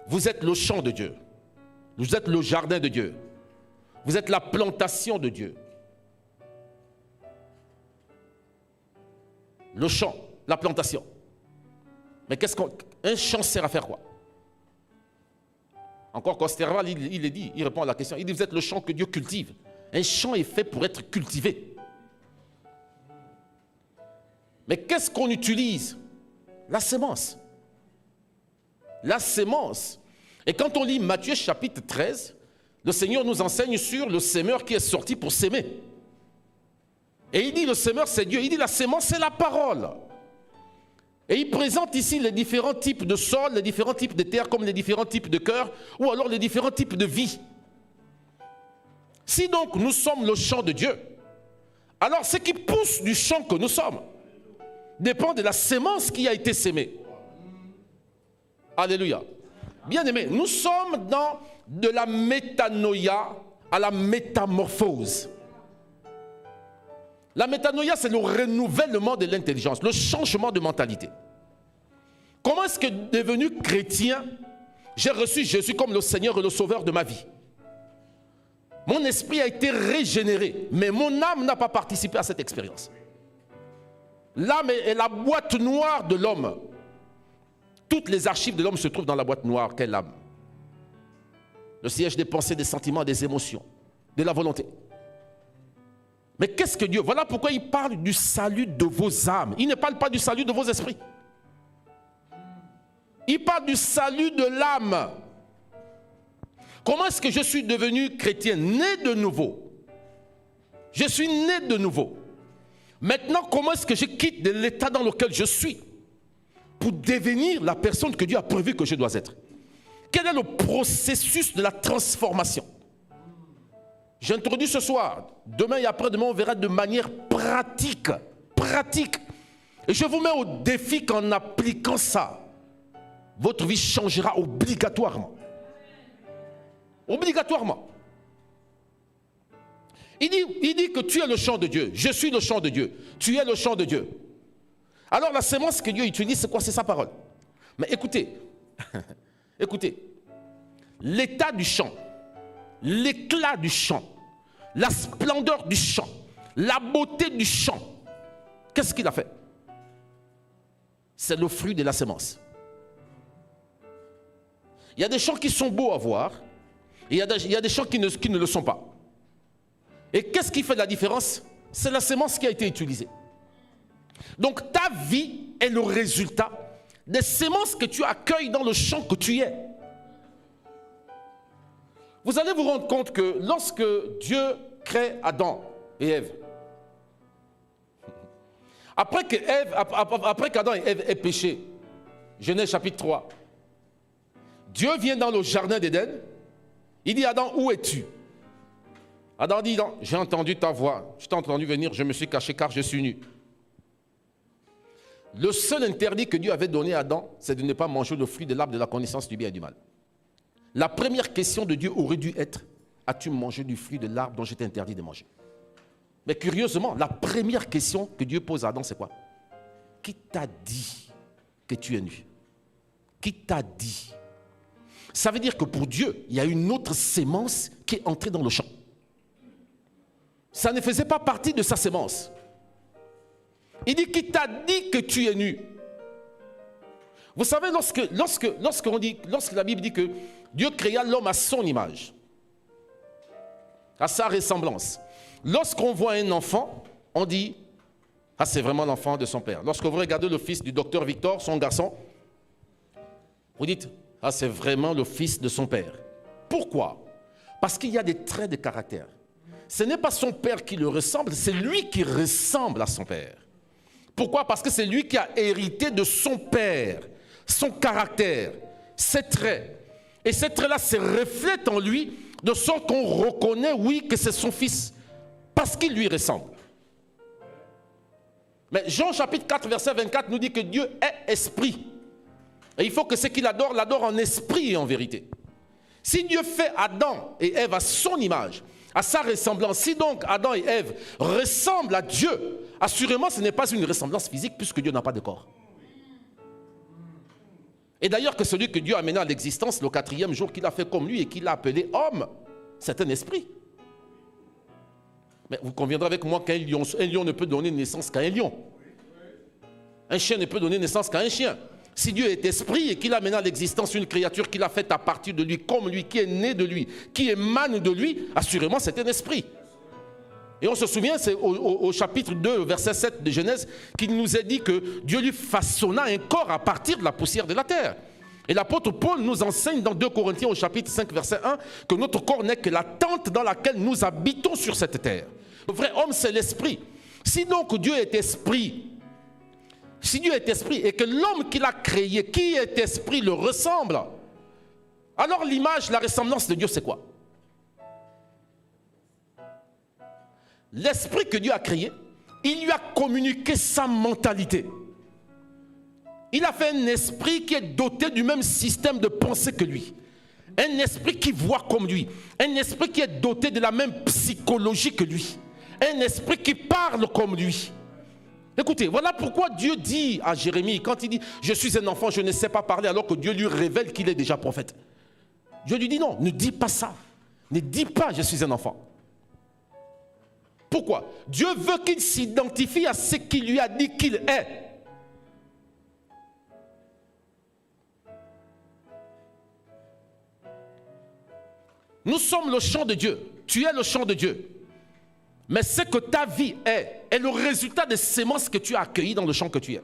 vous êtes le champ de Dieu. Vous êtes le jardin de Dieu. Vous êtes la plantation de Dieu. Le champ, la plantation. Mais un champ sert à faire quoi? Encore Costerval, il est dit, il répond à la question. Il dit, vous êtes le champ que Dieu cultive. Un champ est fait pour être cultivé. Mais qu'est-ce qu'on utilise? La sémence. La sémence. Et quand on lit Matthieu chapitre 13, le Seigneur nous enseigne sur le semeur qui est sorti pour s'aimer. Et il dit le semeur c'est Dieu, il dit la sémence c'est la parole. Et il présente ici les différents types de sols, les différents types de terres, comme les différents types de cœurs, ou alors les différents types de vie. Si donc nous sommes le champ de Dieu, alors ce qui pousse du champ que nous sommes dépend de la sémence qui a été sémée. Alléluia. Bien-aimés, nous sommes dans de la métanoïa à la métamorphose. La métanoïa, c'est le renouvellement de l'intelligence, le changement de mentalité. Comment est-ce que, devenu chrétien, j'ai reçu Jésus comme le Seigneur et le Sauveur de ma vie? Mon esprit a été régénéré, mais mon âme n'a pas participé à cette expérience. L'âme est la boîte noire de l'homme. Toutes les archives de l'homme se trouvent dans la boîte noire qu'est l'âme. Le siège des pensées, des sentiments, des émotions, de la volonté. Mais qu'est-ce que Dieu? Voilà pourquoi il parle du salut de vos âmes. Il ne parle pas du salut de vos esprits. Il parle du salut de l'âme. Comment est-ce que je suis devenu chrétien? Né de nouveau. Je suis né de nouveau. Maintenant, comment est-ce que je quitte de l'état dans lequel je suis pour devenir la personne que Dieu a prévu que je dois être? Quel est le processus de la transformation? J'introduis ce soir. Demain et après-demain, on verra de manière pratique. Et je vous mets au défi qu'en appliquant ça, votre vie changera obligatoirement. Obligatoirement. Il dit que tu es le champ de Dieu. Je suis le champ de Dieu. Tu es le champ de Dieu. Alors la sémence que Dieu utilise, c'est quoi? C'est sa parole. Mais écoutez, écoutez, l'état du champ, l'éclat du champ, la splendeur du champ, la beauté du champ, qu'est-ce qu'il a fait? C'est le fruit de la sémence. Il y a des champs qui sont beaux à voir, et il y a des champs qui ne le sont pas. Et qu'est-ce qui fait la différence? C'est la sémence qui a été utilisée. Donc ta vie est le résultat des sémences que tu accueilles dans le champ que tu es. Vous allez vous rendre compte que lorsque Dieu crée Adam et Ève, après qu'Adam et Ève aient péché, Genèse chapitre 3, Dieu vient dans le jardin d'Éden, il dit Adam, où es-tu? Adam dit, non, j'ai entendu ta voix, je t'ai entendu venir, je me suis caché car je suis nu. Le seul interdit que Dieu avait donné à Adam, c'est de ne pas manger le fruit de l'arbre de la connaissance du bien et du mal. La première question de Dieu aurait dû être, as-tu mangé du fruit de l'arbre dont je t'ai interdit de manger? Mais curieusement, la première question que Dieu pose à Adam, c'est quoi? Qui t'a dit que tu es nu? Qui t'a dit? Ça veut dire que pour Dieu, il y a une autre sémence qui est entrée dans le champ. Ça ne faisait pas partie de sa sémence. Il dit, qui t'a dit que tu es nu? Vous savez, lorsque la Bible dit que Dieu créa l'homme à son image, à sa ressemblance. Lorsqu'on voit un enfant, on dit, ah, c'est vraiment l'enfant de son père. Lorsque vous regardez le fils du docteur Victor, son garçon, vous dites, ah, c'est vraiment le fils de son père. Pourquoi? Parce qu'il y a des traits de caractère. Ce n'est pas son père qui le ressemble, c'est lui qui ressemble à son père. Pourquoi? Parce que c'est lui qui a hérité de son père, son caractère, ses traits. Et ces traits-là se reflètent en lui, de sorte qu'on reconnaît, oui, que c'est son fils, parce qu'il lui ressemble. Mais Jean chapitre 4, verset 24 nous dit que Dieu est esprit. Et il faut que ce qu'il adore, l'adore en esprit et en vérité. Si Dieu fait Adam et Ève à son image, à sa ressemblance, si donc Adam et Ève ressemblent à Dieu, assurément ce n'est pas une ressemblance physique puisque Dieu n'a pas de corps. Et d'ailleurs que celui que Dieu a amené à l'existence le 4e jour, qu'il a fait comme lui et qu'il a appelé homme, c'est un esprit. Mais vous conviendrez avec moi qu'un lion ne peut donner naissance qu'à un lion. Un chien ne peut donner naissance qu'à un chien. Si Dieu est esprit et qu'il a amené à l'existence une créature qu'il a faite à partir de lui, comme lui, qui est né de lui, qui émane de lui, assurément c'est un esprit. Et on se souvient, c'est au chapitre 2, verset 7 de Genèse, qu'il nous est dit que Dieu lui façonna un corps à partir de la poussière de la terre. Et l'apôtre Paul nous enseigne dans 2 Corinthiens au chapitre 5, verset 1, que notre corps n'est que la tente dans laquelle nous habitons sur cette terre. Le vrai homme, c'est l'esprit. Si donc Dieu est esprit, et que l'homme qu'il a créé, qui est esprit, le ressemble, alors l'image, la ressemblance de Dieu, c'est quoi? L'esprit que Dieu a créé, il lui a communiqué sa mentalité. Il a fait un esprit qui est doté du même système de pensée que lui. Un esprit qui voit comme lui. Un esprit qui est doté de la même psychologie que lui. Un esprit qui parle comme lui. Écoutez, voilà pourquoi Dieu dit à Jérémie, quand il dit « Je suis un enfant, je ne sais pas parler », alors que Dieu lui révèle qu'il est déjà prophète. Dieu lui dit non, ne dis pas ça. Ne dis pas « Je suis un enfant ». Pourquoi? Dieu veut qu'il s'identifie à ce qu'il lui a dit qu'il est. Nous sommes le champ de Dieu. Tu es le champ de Dieu. Mais ce que ta vie est le résultat des sémences que tu as accueillies dans le champ que tu es.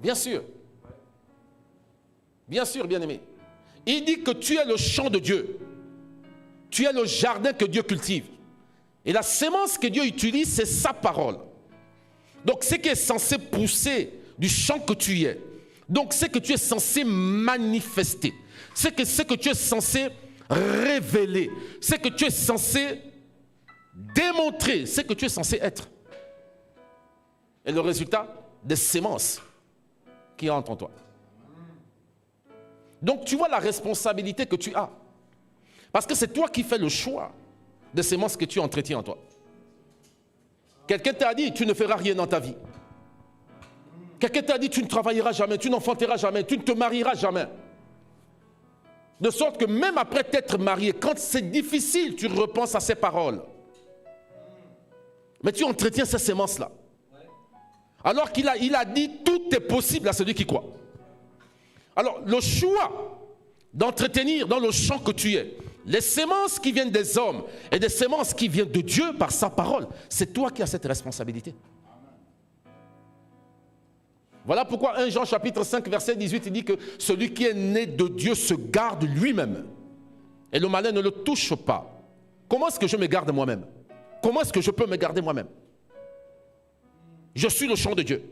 Bien sûr. Bien sûr, bien-aimé. Il dit que tu es le champ de Dieu. Tu es le jardin que Dieu cultive. Et la sémence que Dieu utilise, c'est sa parole. Donc, ce qui est censé pousser du champ que tu es. Donc, ce que tu es censé manifester. Ce que tu es censé révéler. Ce que tu es censé démontrer. Ce que tu es censé être. Et le résultat des sémences qui entrent en toi. Donc, tu vois la responsabilité que tu as. Parce que c'est toi qui fais le choix des sémences que tu entretiens en toi. Quelqu'un t'a dit, tu ne feras rien dans ta vie. Quelqu'un t'a dit, tu ne travailleras jamais, tu n'enfanteras jamais, tu ne te marieras jamais. De sorte que même après t'être marié, quand c'est difficile, tu repenses à ces paroles. Mais tu entretiens ces sémences-là. Alors qu'il a dit, tout est possible à celui qui croit. Alors, le choix d'entretenir dans le champ que tu es, les sémences qui viennent des hommes et des sémences qui viennent de Dieu par sa parole, c'est toi qui as cette responsabilité. Voilà pourquoi 1 Jean chapitre 5 verset 18 il dit que celui qui est né de Dieu se garde lui-même et le malin ne le touche pas. Comment est-ce que je me garde moi-même? Comment est-ce que je peux me garder moi-même? Je suis le champ de Dieu.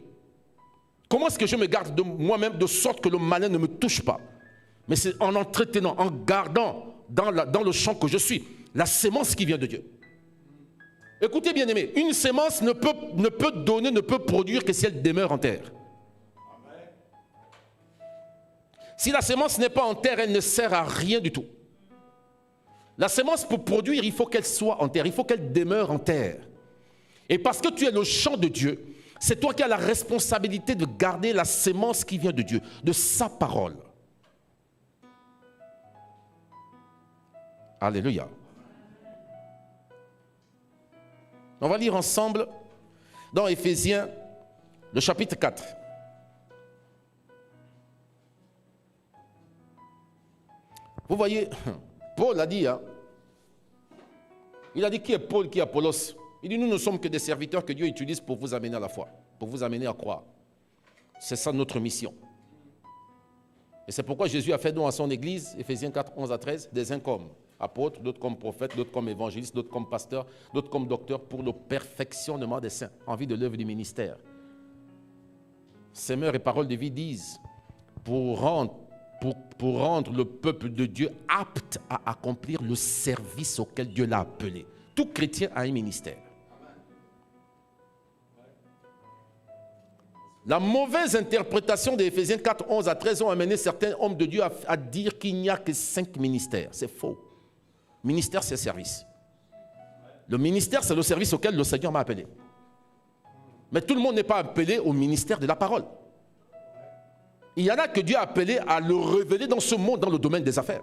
Comment est-ce que je me garde de moi-même de sorte que le malin ne me touche pas? Mais c'est en entretenant, en gardant dans le champ que je suis, la sémence qui vient de Dieu. Écoutez bien aimé, une sémence ne peut donner, ne peut produire que si elle demeure en terre. Si la sémence n'est pas en terre, elle ne sert à rien du tout. La sémence pour produire, il faut qu'elle soit en terre, il faut qu'elle demeure en terre. Et parce que tu es le champ de Dieu, c'est toi qui as la responsabilité de garder la sémence qui vient de Dieu, de sa parole. Alléluia. On va lire ensemble dans Éphésiens, le chapitre 4. Vous voyez, Paul a dit, hein, il a dit qui est Paul, qui est Apollos. Il dit, nous ne sommes que des serviteurs que Dieu utilise pour vous amener à la foi, pour vous amener à croire. C'est ça notre mission. Et c'est pourquoi Jésus a fait don à son église, Éphésiens 4, 11 à 13, des uns comme apôtres, d'autres comme prophètes, d'autres comme évangélistes, d'autres comme pasteurs, d'autres comme docteurs, pour le perfectionnement des saints, en vue de l'œuvre du ministère. Semeur et paroles de vie disent, pour rendre le peuple de Dieu apte à accomplir le service auquel Dieu l'a appelé. Tout chrétien a un ministère. La mauvaise interprétation d'Éphésiens 4, 11 à 13 ont amené certains hommes de Dieu à dire qu'il n'y a que 5 ministères. C'est faux. Ministère, c'est service. Le ministère, c'est le service auquel le Seigneur m'a appelé. Mais tout le monde n'est pas appelé au ministère de la parole. Il y en a que Dieu a appelé à le révéler dans ce monde, dans le domaine des affaires.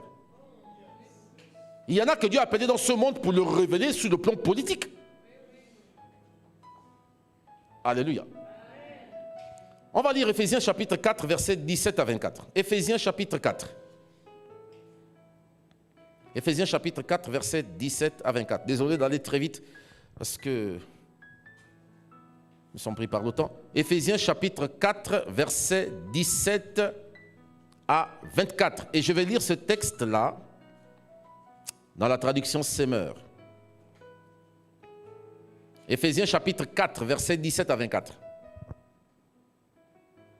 Il y en a que Dieu a appelé dans ce monde pour le révéler sur le plan politique. Alléluia. On va lire Éphésiens chapitre 4, versets 17 à 24. Éphésiens chapitre 4. Éphésiens chapitre 4, versets 17 à 24. Désolé d'aller très vite parce que nous sommes pris par le temps. Éphésiens chapitre 4, versets 17 à 24. Et je vais lire ce texte-là dans la traduction Semeur. Éphésiens chapitre 4, versets 17 à 24.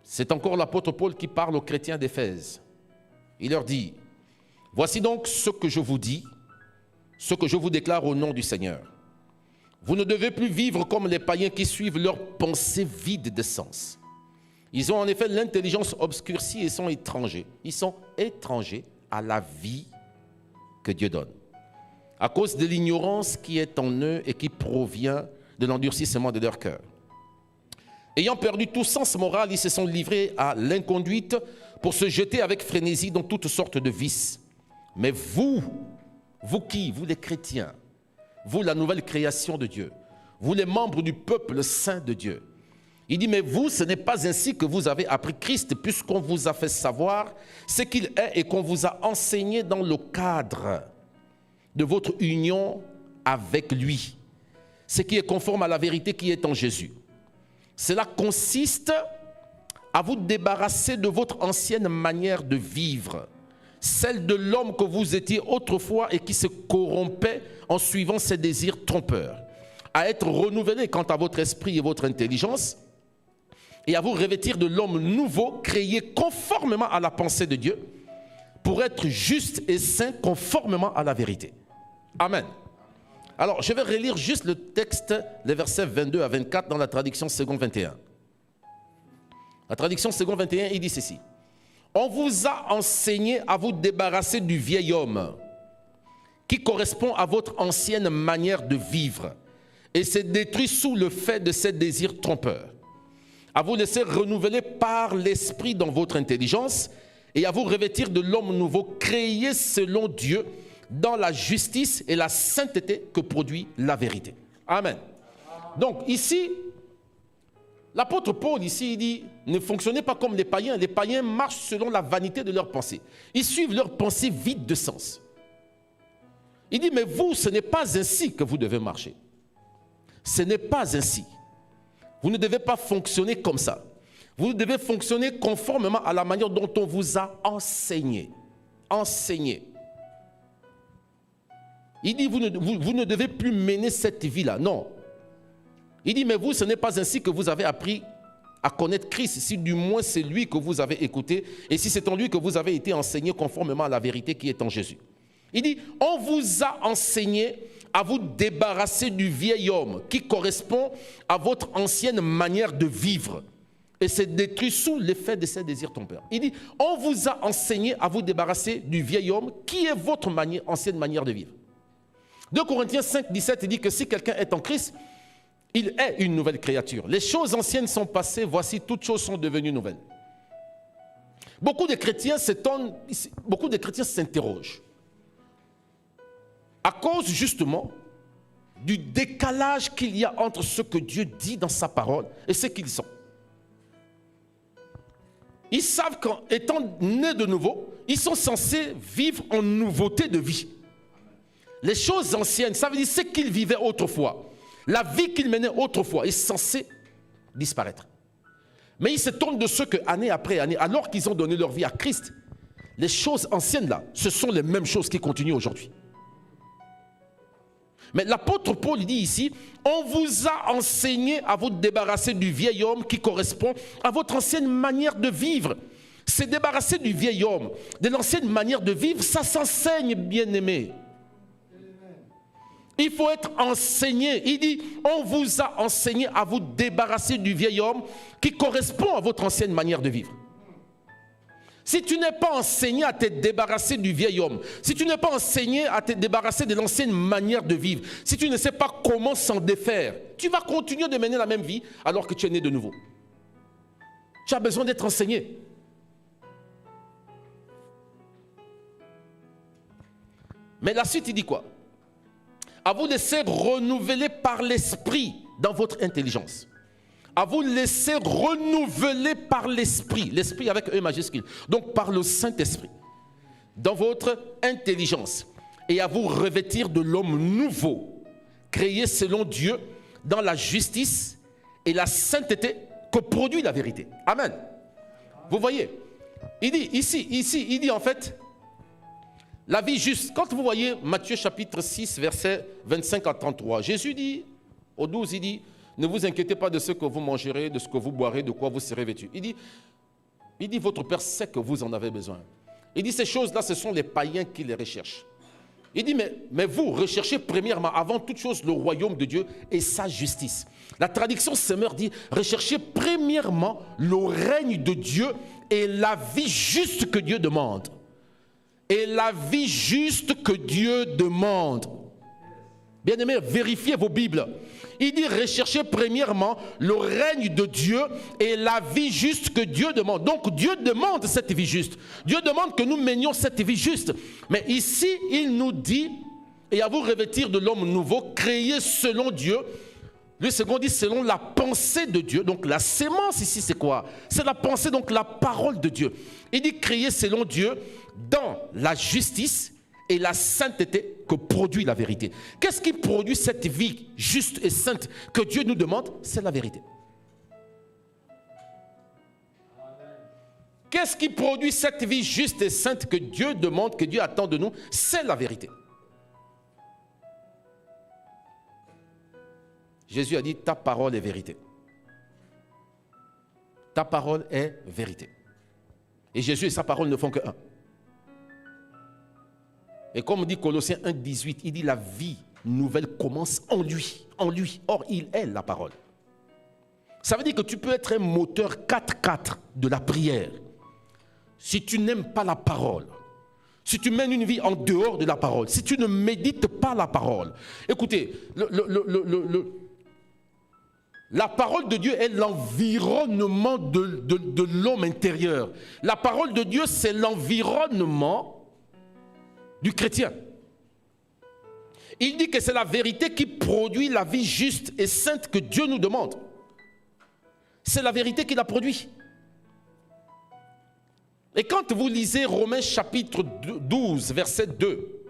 C'est encore l'apôtre Paul qui parle aux chrétiens d'Éphèse. Il leur dit, « Voici donc ce que je vous dis, ce que je vous déclare au nom du Seigneur. Vous ne devez plus vivre comme les païens qui suivent leurs pensées vides de sens. Ils ont en effet l'intelligence obscurcie et sont étrangers. Ils sont étrangers à la vie que Dieu donne, à cause de l'ignorance qui est en eux et qui provient de l'endurcissement de leur cœur. Ayant perdu tout sens moral, ils se sont livrés à l'inconduite pour se jeter avec frénésie dans toutes sortes de vices. Mais vous qui? Vous les chrétiens, vous la nouvelle création de Dieu, vous les membres du peuple saint de Dieu. Il dit, mais vous, ce n'est pas ainsi que vous avez appris Christ, puisqu'on vous a fait savoir ce qu'il est et qu'on vous a enseigné dans le cadre de votre union avec lui, ce qui est conforme à la vérité qui est en Jésus. Cela consiste à vous débarrasser de votre ancienne manière de vivre, celle de l'homme que vous étiez autrefois et qui se corrompait en suivant ses désirs trompeurs, à être renouvelé quant à votre esprit et votre intelligence, et à vous revêtir de l'homme nouveau, créé conformément à la pensée de Dieu, pour être juste et saint conformément à la vérité. Amen. Alors, je vais relire juste le texte, les versets 22 à 24 dans la traduction seconde 21. La traduction seconde 21, il dit ceci. On vous a enseigné à vous débarrasser du vieil homme qui correspond à votre ancienne manière de vivre et s'est détruit sous le fait de ses désirs trompeurs, à vous laisser renouveler par l'esprit dans votre intelligence et à vous revêtir de l'homme nouveau créé selon Dieu dans la justice et la sainteté que produit la vérité. Amen. Donc ici, l'apôtre Paul ici, il dit, ne fonctionnez pas comme les païens. Les païens marchent selon la vanité de leurs pensées. Ils suivent leurs pensées vides de sens. Il dit, mais vous, ce n'est pas ainsi que vous devez marcher. Ce n'est pas ainsi. Vous ne devez pas fonctionner comme ça. Vous devez fonctionner conformément à la manière dont on vous a enseigné. Enseigné. Il dit, vous ne devez plus mener cette vie-là. Non. Il dit, mais vous, ce n'est pas ainsi que vous avez appris à connaître Christ, si du moins c'est lui que vous avez écouté, et si c'est en lui que vous avez été enseigné conformément à la vérité qui est en Jésus. Il dit, on vous a enseigné à vous débarrasser du vieil homme qui correspond à votre ancienne manière de vivre et s'est détruit sous l'effet de ses désirs trompeurs. Il dit, on vous a enseigné à vous débarrasser du vieil homme qui est votre ancienne manière de vivre. 2 Corinthiens 5, 17, il dit que si quelqu'un est en Christ, il est une nouvelle créature. Les choses anciennes sont passées, voici toutes choses sont devenues nouvelles. Beaucoup de chrétiens s'interrogent à cause justement du décalage qu'il y a entre ce que Dieu dit dans sa parole et ce qu'ils sont. Ils savent qu'en étant nés de nouveau, ils sont censés vivre en nouveauté de vie. Les choses anciennes, ça veut dire ce qu'ils vivaient autrefois. La vie qu'ils menaient autrefois est censée disparaître. Mais ils se tournent de ceux que, année après année, alors qu'ils ont donné leur vie à Christ, les choses anciennes là, ce sont les mêmes choses qui continuent aujourd'hui. Mais l'apôtre Paul dit ici, on vous a enseigné à vous débarrasser du vieil homme qui correspond à votre ancienne manière de vivre. Se débarrasser du vieil homme, de l'ancienne manière de vivre, ça s'enseigne, bien-aimé. Il faut être enseigné. Il dit, on vous a enseigné à vous débarrasser du vieil homme qui correspond à votre ancienne manière de vivre. Si tu n'es pas enseigné à te débarrasser du vieil homme, si tu n'es pas enseigné à te débarrasser de l'ancienne manière de vivre, si tu ne sais pas comment s'en défaire, tu vas continuer de mener la même vie alors que tu es né de nouveau. Tu as besoin d'être enseigné. Mais la suite, il dit quoi? À vous laisser renouveler par l'esprit dans votre intelligence. À vous laisser renouveler par l'esprit. L'esprit avec E majuscule. Donc par le Saint-Esprit. Dans votre intelligence. Et à vous revêtir de l'homme nouveau. Créé selon Dieu dans la justice et la sainteté que produit la vérité. Amen. Vous voyez, il dit ici, il dit en fait, la vie juste. Quand vous voyez Matthieu chapitre 6, verset 25 à 33, Jésus dit, au 12, il dit, ne vous inquiétez pas de ce que vous mangerez, de ce que vous boirez, de quoi vous serez vêtus. Il dit, votre Père sait que vous en avez besoin. Il dit, ces choses-là, ce sont les païens qui les recherchent. Il dit, mais vous, recherchez premièrement, avant toute chose, le royaume de Dieu et sa justice. La traduction Semeur dit, recherchez premièrement le règne de Dieu et la vie juste que Dieu demande. Et la vie juste que Dieu demande. Bien-aimés, vérifiez vos Bibles. Il dit recherchez premièrement le règne de Dieu et la vie juste que Dieu demande. Donc Dieu demande cette vie juste. Dieu demande que nous menions cette vie juste. Mais ici, il nous dit, et à vous revêtir de l'homme nouveau, créé selon Dieu. Le second dit selon la pensée de Dieu. Donc la sémence ici, c'est quoi? C'est la pensée, donc la parole de Dieu. Il dit créé selon Dieu dans la justice et la sainteté que produit la vérité. Qu'est-ce qui produit cette vie juste et sainte que Dieu nous demande? C'est la vérité. Qu'est-ce qui produit cette vie juste et sainte que Dieu demande, que Dieu attend de nous? C'est la vérité. Jésus a dit, ta parole est vérité. Ta parole est vérité. Et Jésus et sa parole ne font que un. Et comme dit Colossiens 1, 18, il dit la vie nouvelle commence en lui. En lui. Or, il est la parole. Ça veut dire que tu peux être un moteur 4x4 de la prière. Si tu n'aimes pas la parole, si tu mènes une vie en dehors de la parole, si tu ne médites pas la parole. Écoutez, la parole de Dieu est l'environnement de l'homme intérieur. La parole de Dieu, c'est l'environnement du chrétien. Il dit que c'est la vérité qui produit la vie juste et sainte que Dieu nous demande. C'est la vérité qui la produit. Et quand vous lisez Romains chapitre 12, verset 2,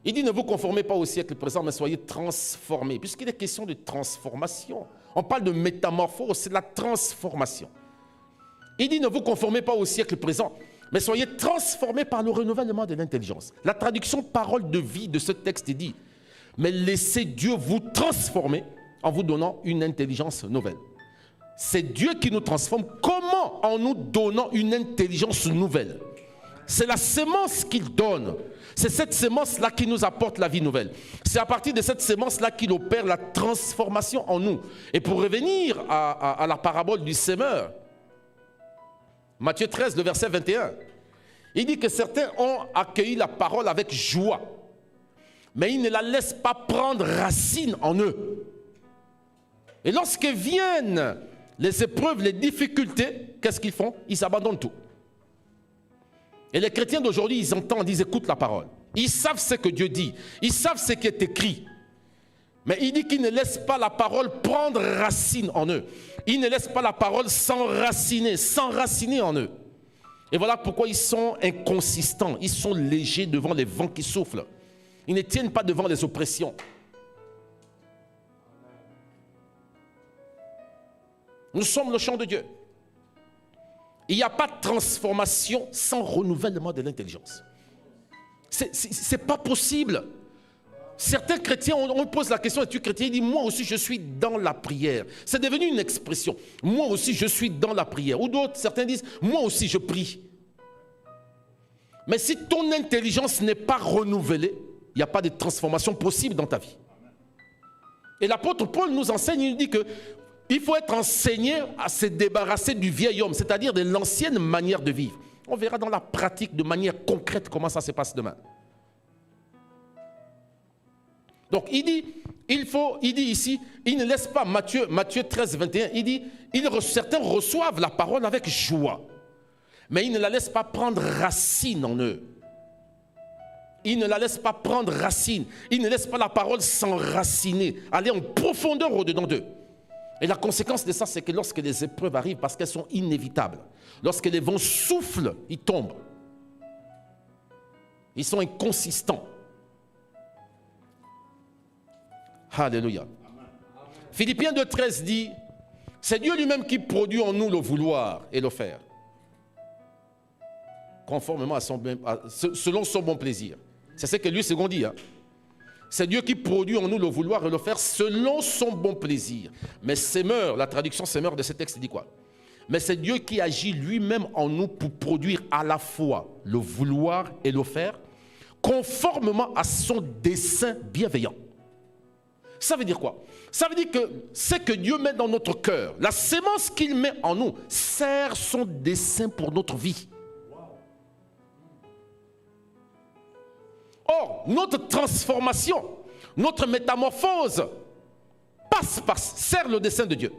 il dit ne vous conformez pas au siècle présent, mais soyez transformés. Puisqu'il est question de transformation. On parle de métamorphose, c'est la transformation. Il dit ne vous conformez pas au siècle présent, mais soyez transformés par le renouvellement de l'intelligence. La traduction parole de vie de ce texte dit, mais laissez Dieu vous transformer en vous donnant une intelligence nouvelle. C'est Dieu qui nous transforme. Comment? En nous donnant une intelligence nouvelle. C'est la sémence qu'il donne. C'est cette sémence-là qui nous apporte la vie nouvelle. C'est à partir de cette sémence-là qu'il opère la transformation en nous. Et pour revenir à la parabole du sémeur, Matthieu 13, le verset 21, il dit que certains ont accueilli la parole avec joie, mais ils ne la laissent pas prendre racine en eux. Et lorsque viennent les épreuves, les difficultés, qu'est-ce qu'ils font? Ils abandonnent tout. Et les chrétiens d'aujourd'hui, ils entendent, ils écoutent la parole. Ils savent ce que Dieu dit. Ils savent ce qui est écrit. Mais il dit qu'il ne laisse pas la parole prendre racine en eux. Il ne laisse pas la parole s'enraciner en eux. Et voilà pourquoi ils sont inconsistants, ils sont légers devant les vents qui soufflent. Ils ne tiennent pas devant les oppressions. Nous sommes le champ de Dieu. Il n'y a pas de transformation sans renouvellement de l'intelligence. C'est pas possible. Certains chrétiens, on pose la question, es-tu chrétien? Il dit, moi aussi je suis dans la prière. C'est devenu une expression. Moi aussi je suis dans la prière. Ou d'autres, certains disent, moi aussi je prie. Mais si ton intelligence n'est pas renouvelée, il n'y a pas de transformation possible dans ta vie. Et l'apôtre Paul nous enseigne, il nous dit que il faut être enseigné à se débarrasser du vieil homme, c'est-à-dire de l'ancienne manière de vivre. On verra dans la pratique de manière concrète comment ça se passe demain. Donc il dit ici, il ne laisse pas, Matthieu 13, 21, il dit, certains reçoivent la parole avec joie, mais ils ne la laissent pas prendre racine en eux. Ils ne la laissent pas prendre racine, ils ne laissent pas la parole s'enraciner, aller en profondeur au-dedans d'eux. Et la conséquence de ça, c'est que lorsque les épreuves arrivent, parce qu'elles sont inévitables, lorsque les vents soufflent, ils tombent. Ils sont inconsistants. Alléluia. Philippiens 2,13 dit, c'est Dieu lui-même qui produit en nous le vouloir et le faire, conformément à selon son bon plaisir. C'est ce que lui second dit. C'est Dieu qui produit en nous le vouloir et le faire selon son bon plaisir. Mais Semeur, la traduction Semeur de ce texte dit quoi? Mais c'est Dieu qui agit lui-même en nous pour produire à la fois le vouloir et le faire, conformément à son dessein bienveillant. Ça veut dire quoi? Ça veut dire que ce que Dieu met dans notre cœur, la sémence qu'il met en nous, sert son dessein pour notre vie. Or, notre transformation, notre métamorphose sert le dessein de Dieu.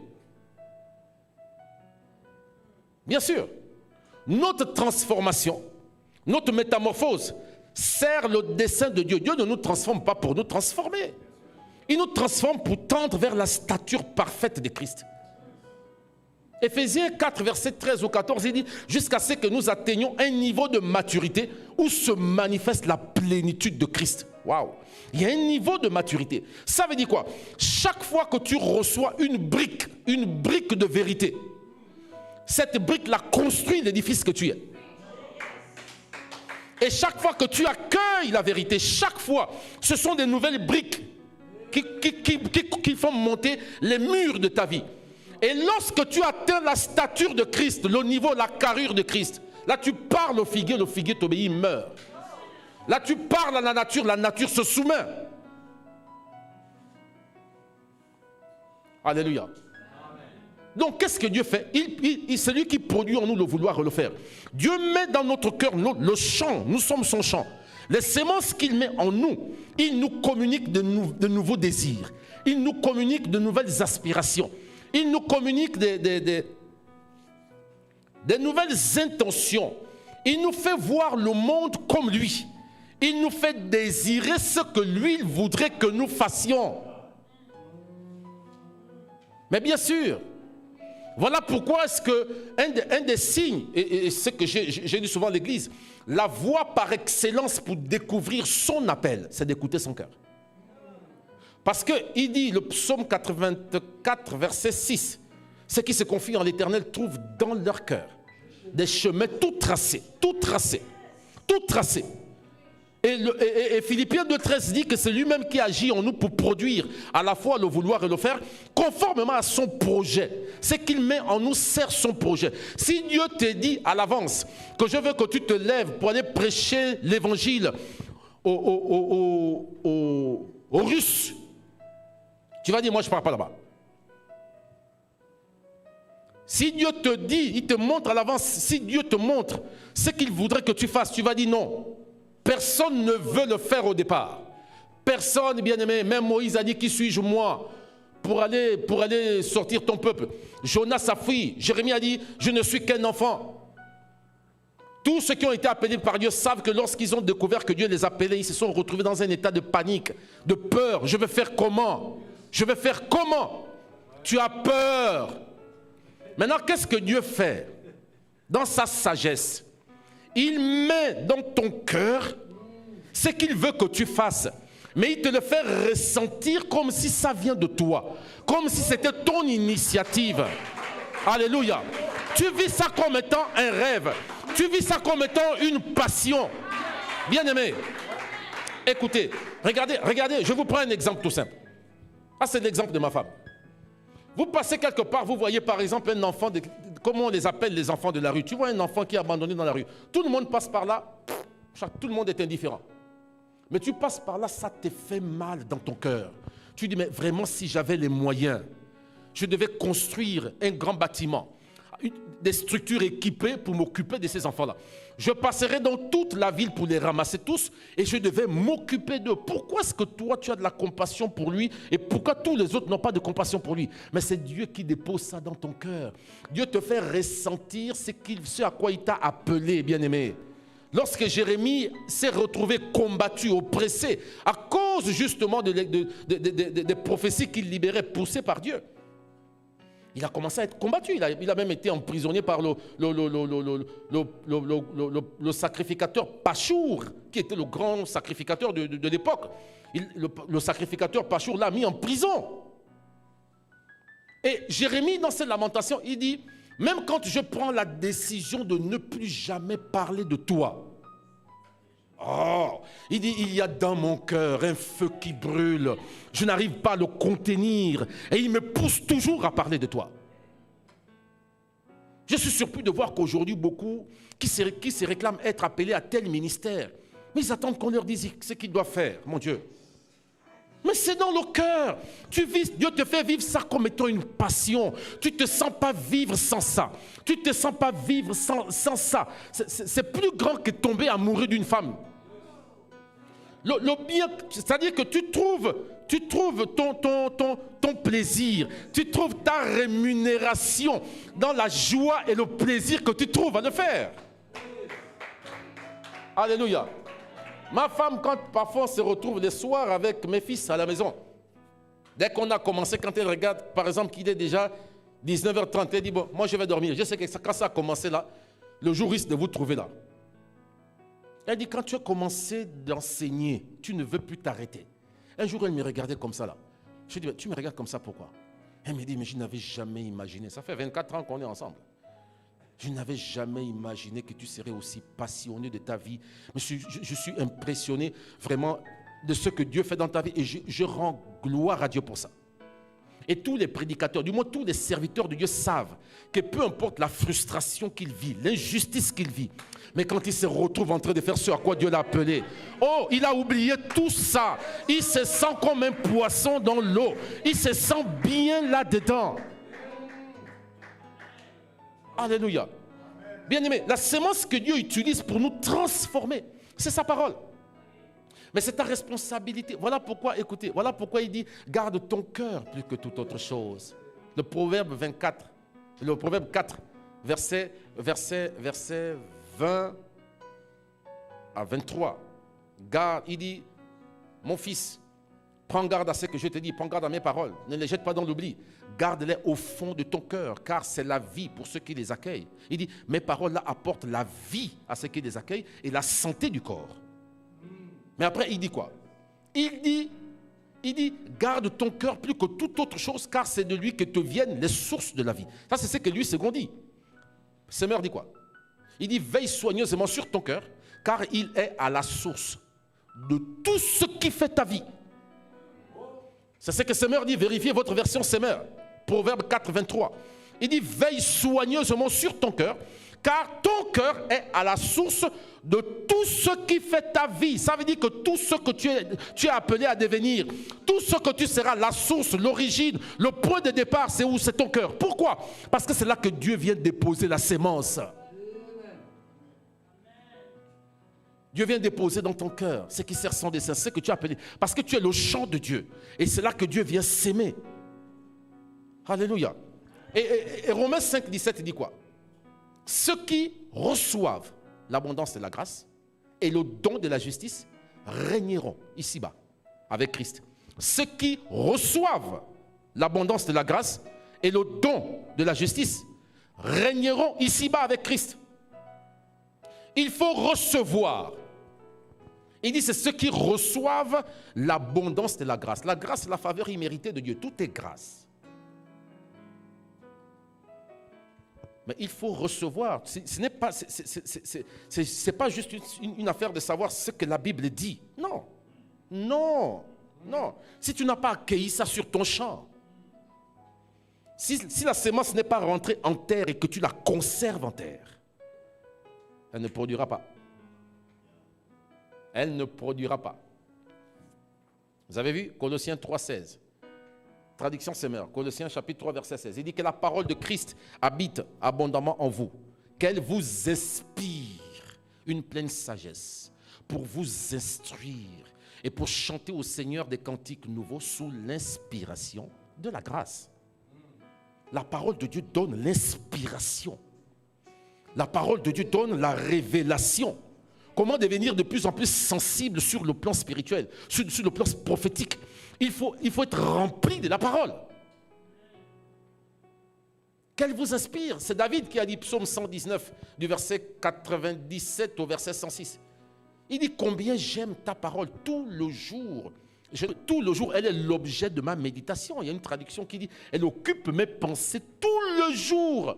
Bien sûr, notre transformation, notre métamorphose sert le dessein de Dieu. Dieu ne nous transforme pas pour nous transformer. Il nous transforme pour tendre vers la stature parfaite de Christ. Éphésiens 4, verset 13 au 14, il dit « Jusqu'à ce que nous atteignions un niveau de maturité où se manifeste la plénitude de Christ. » Waouh! Il y a un niveau de maturité. Ça veut dire quoi? Chaque fois que tu reçois une brique de vérité, cette brique-là construit l'édifice que tu es. Et chaque fois que tu accueilles la vérité, chaque fois, ce sont des nouvelles briques qui font monter les murs de ta vie. Et lorsque tu atteins la stature de Christ, le niveau, la carrure de Christ, là tu parles au figuier, le figuier t'obéit, il meurt. Là tu parles à la nature se soumet. Alléluia. Donc qu'est-ce que Dieu fait? C'est lui qui produit en nous le vouloir et le faire. Dieu met dans notre cœur le champ, nous sommes son champ. Les sémences qu'il met en nous, il nous communique de nouveaux désirs. Il nous communique de nouvelles aspirations. Il nous communique des nouvelles intentions. Il nous fait voir le monde comme lui. Il nous fait désirer ce que lui il voudrait que nous fassions. Mais bien sûr, voilà pourquoi est-ce que un des signes, et ce que j'ai dit souvent à l'église, la voie par excellence pour découvrir son appel, c'est d'écouter son cœur. Parce qu'il dit, le psaume 84, verset 6, ceux qui se confient en l'Éternel trouvent dans leur cœur des chemins tout tracés, tout tracés, tout tracés. Et Philippiens 2,13 dit que c'est lui-même qui agit en nous pour produire à la fois le vouloir et le faire conformément à son projet. Ce qu'il met en nous sert son projet. Si Dieu te dit à l'avance que je veux que tu te lèves pour aller prêcher l'évangile aux Russes, tu vas dire, moi je ne pars pas là-bas. Si Dieu te dit, il te montre à l'avance, si Dieu te montre ce qu'il voudrait que tu fasses, tu vas dire non. Personne ne veut le faire au départ. Personne, bien-aimé, même Moïse a dit, qui suis-je moi pour aller sortir ton peuple? Jonas a fui. Jérémie a dit, je ne suis qu'un enfant. Tous ceux qui ont été appelés par Dieu savent que lorsqu'ils ont découvert que Dieu les appelait, ils se sont retrouvés dans un état de panique, de peur. Je vais faire comment? Je vais faire comment? Tu as peur. Maintenant, qu'est-ce que Dieu fait? Dans sa sagesse, il met dans ton cœur ce qu'il veut que tu fasses. Mais il te le fait ressentir comme si ça vient de toi. Comme si c'était ton initiative. Alléluia. Tu vis ça comme étant un rêve. Tu vis ça comme étant une passion. Bien-aimé, écoutez, regardez, je vous prends un exemple tout simple. Ah, c'est l'exemple de ma femme. Vous passez quelque part, vous voyez par exemple un enfant, comment on les appelle les enfants de la rue. Tu vois un enfant qui est abandonné dans la rue. Tout le monde passe par là, tout le monde est indifférent. Mais tu passes par là, ça te fait mal dans ton cœur. Tu dis, mais vraiment, si j'avais les moyens, je devais construire un grand bâtiment, des structures équipées pour m'occuper de ces enfants-là. Je passerais dans toute la ville pour les ramasser tous et je devais m'occuper d'eux. Pourquoi est-ce que toi, tu as de la compassion pour lui et pourquoi tous les autres n'ont pas de compassion pour lui? Mais c'est Dieu qui dépose ça dans ton cœur. Dieu te fait ressentir ce à quoi il t'a appelé, bien-aimé. Lorsque Jérémie s'est retrouvé combattu, oppressé, à cause justement des prophéties qu'il libérait, poussées par Dieu, il a commencé à être combattu. Il a même été emprisonné par le sacrificateur Pachour, qui était le grand sacrificateur de l'époque. Le sacrificateur Pachour l'a mis en prison. Et Jérémie, dans ses lamentations, il dit, même quand je prends la décision de ne plus jamais parler de toi, il dit, il y a dans mon cœur un feu qui brûle. Je n'arrive pas à le contenir. Et il me pousse toujours à parler de toi. Je suis surpris de voir qu'aujourd'hui, beaucoup qui se réclament être appelés à tel ministère, mais ils attendent qu'on leur dise ce qu'ils doivent faire, mon Dieu. Mais c'est dans le cœur. Dieu te fait vivre ça comme étant une passion. Tu ne te sens pas vivre sans ça. Tu ne te sens pas vivre sans ça. C'est plus grand que tomber amoureux d'une femme. Le bien, c'est-à-dire que tu trouves ton plaisir, tu trouves ta rémunération dans la joie et le plaisir que tu trouves à le faire. Alléluia. Ma femme, quand parfois on se retrouve les soirs avec mes fils à la maison, dès qu'on a commencé, quand elle regarde, par exemple, qu'il est déjà 19h30, elle dit, bon, moi je vais dormir. Je sais que quand ça a commencé là, le jour risque de vous trouver là. Elle dit, quand tu as commencé d'enseigner, tu ne veux plus t'arrêter. Un jour, elle me regardait comme ça là. Je lui ai dit, tu me regardes comme ça, pourquoi? Elle me dit, mais je n'avais jamais imaginé. Ça fait 24 ans qu'on est ensemble. Je n'avais jamais imaginé que tu serais aussi passionné de ta vie. Mais je suis impressionné vraiment de ce que Dieu fait dans ta vie. Et je rends gloire à Dieu pour ça. Et tous les prédicateurs, du moins tous les serviteurs de Dieu savent que peu importe la frustration qu'il vit, l'injustice qu'il vit, mais quand il se retrouve en train de faire ce à quoi Dieu l'a appelé, il a oublié tout ça. Il se sent comme un poisson dans l'eau. Il se sent bien là-dedans. Alléluia. Bien-aimé, la sémence que Dieu utilise pour nous transformer, c'est sa parole. Mais c'est ta responsabilité. Voilà pourquoi, écoutez, voilà pourquoi il dit, garde ton cœur plus que toute autre chose. Le proverbe 4, verset 20 à 23. Garde, il dit, mon fils, prends garde à ce que je te dis, prends garde à mes paroles, ne les jette pas dans l'oubli. Garde-les au fond de ton cœur, car c'est la vie pour ceux qui les accueillent. Il dit, mes paroles là apportent la vie à ceux qui les accueillent et la santé du corps. Mais après, il dit quoi? Il dit, garde ton cœur plus que toute autre chose, car c'est de lui que te viennent les sources de la vie. Ça, c'est ce que lui, second dit. Semeur dit quoi? Il dit, veille soigneusement sur ton cœur, car il est à la source de tout ce qui fait ta vie. C'est ce que Semeur dit, vérifiez votre version Semeur. Proverbe 4, 23. Il dit, veille soigneusement sur ton cœur, car ton cœur est à la source de tout ce qui fait ta vie. Ça veut dire que tout ce que tu es appelé à devenir, tout ce que tu seras, la source, l'origine, le point de départ, c'est où? C'est ton cœur. Pourquoi? Parce que c'est là que Dieu vient déposer la sémence. Dieu vient déposer dans ton cœur ce qui sert sans dessein, ce que tu as appelé. Parce que tu es le champ de Dieu. Et c'est là que Dieu vient s'aimer. Alléluia. Et Romains 5, 17 dit quoi? Ceux qui reçoivent l'abondance de la grâce et le don de la justice régneront ici-bas avec Christ. Ceux qui reçoivent l'abondance de la grâce et le don de la justice régneront ici-bas avec Christ. Il faut recevoir. Il dit c'est ceux qui reçoivent l'abondance de la grâce. La grâce, c'est la faveur imméritée de Dieu. Tout est grâce. Mais il faut recevoir. Ce n'est pas, c'est pas juste une affaire de savoir ce que la Bible dit. Non. Non. Non. Si tu n'as pas accueilli ça sur ton champ, si la sémence n'est pas rentrée en terre et que tu la conserves en terre, elle ne produira pas. Elle ne produira pas. Vous avez vu Colossiens 3,16. Traduction Semeur, Colossiens chapitre 3, verset 16. Il dit que la parole de Christ habite abondamment en vous, qu'elle vous inspire une pleine sagesse pour vous instruire et pour chanter au Seigneur des cantiques nouveaux sous l'inspiration de la grâce. La parole de Dieu donne l'inspiration. La parole de Dieu donne la révélation. Comment devenir de plus en plus sensible sur le plan spirituel, sur le plan prophétique. Il faut être rempli de la parole. Qu'elle vous inspire. C'est David qui a dit, psaume 119, du verset 97 au verset 106. Il dit, combien j'aime ta parole tout le jour. Tout le jour, elle est l'objet de ma méditation. Il y a une traduction qui dit, elle occupe mes pensées tout le jour.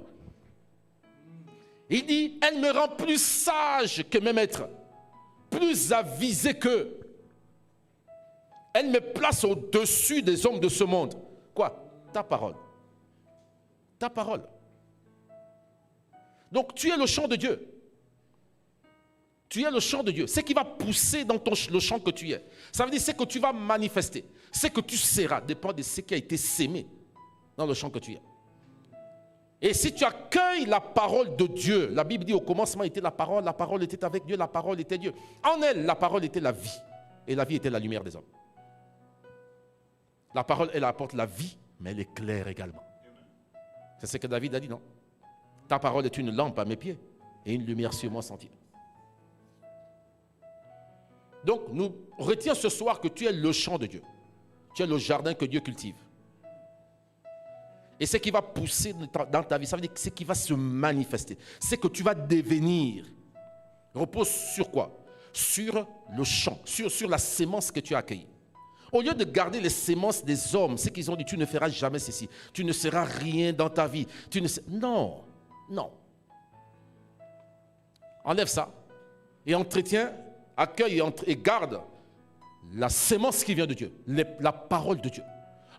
Il dit, elle me rend plus sage que mes maîtres, plus avisé qu'eux. Elle me place au-dessus des hommes de ce monde. Quoi? Ta parole. Ta parole. Donc tu es le champ de Dieu. Tu es le champ de Dieu. Ce qui va pousser dans le champ que tu es. Ça veut dire ce que tu vas manifester. Ce que tu seras dépend de ce qui a été sémé dans le champ que tu es. Et si tu accueilles la parole de Dieu, la Bible dit au commencement était la parole était avec Dieu, la parole était Dieu. En elle, la parole était la vie. Et la vie était la lumière des hommes. La parole, elle apporte la vie, mais elle éclaire également. C'est ce que David a dit, non? Ta parole est une lampe à mes pieds et une lumière sur mon sentier. Donc, nous retiens ce soir que tu es le champ de Dieu. Tu es le jardin que Dieu cultive. Et ce qui va pousser dans ta vie, ça veut dire ce qui va se manifester. Ce que tu vas devenir repose sur quoi? Sur le champ, sur la sémence que tu as accueillie. Au lieu de garder les sémences des hommes, c'est qu'ils ont dit, tu ne feras jamais ceci, tu ne seras rien dans ta vie. Non, non. Enlève ça et entretiens, accueille et garde la sémence qui vient de Dieu, la parole de Dieu.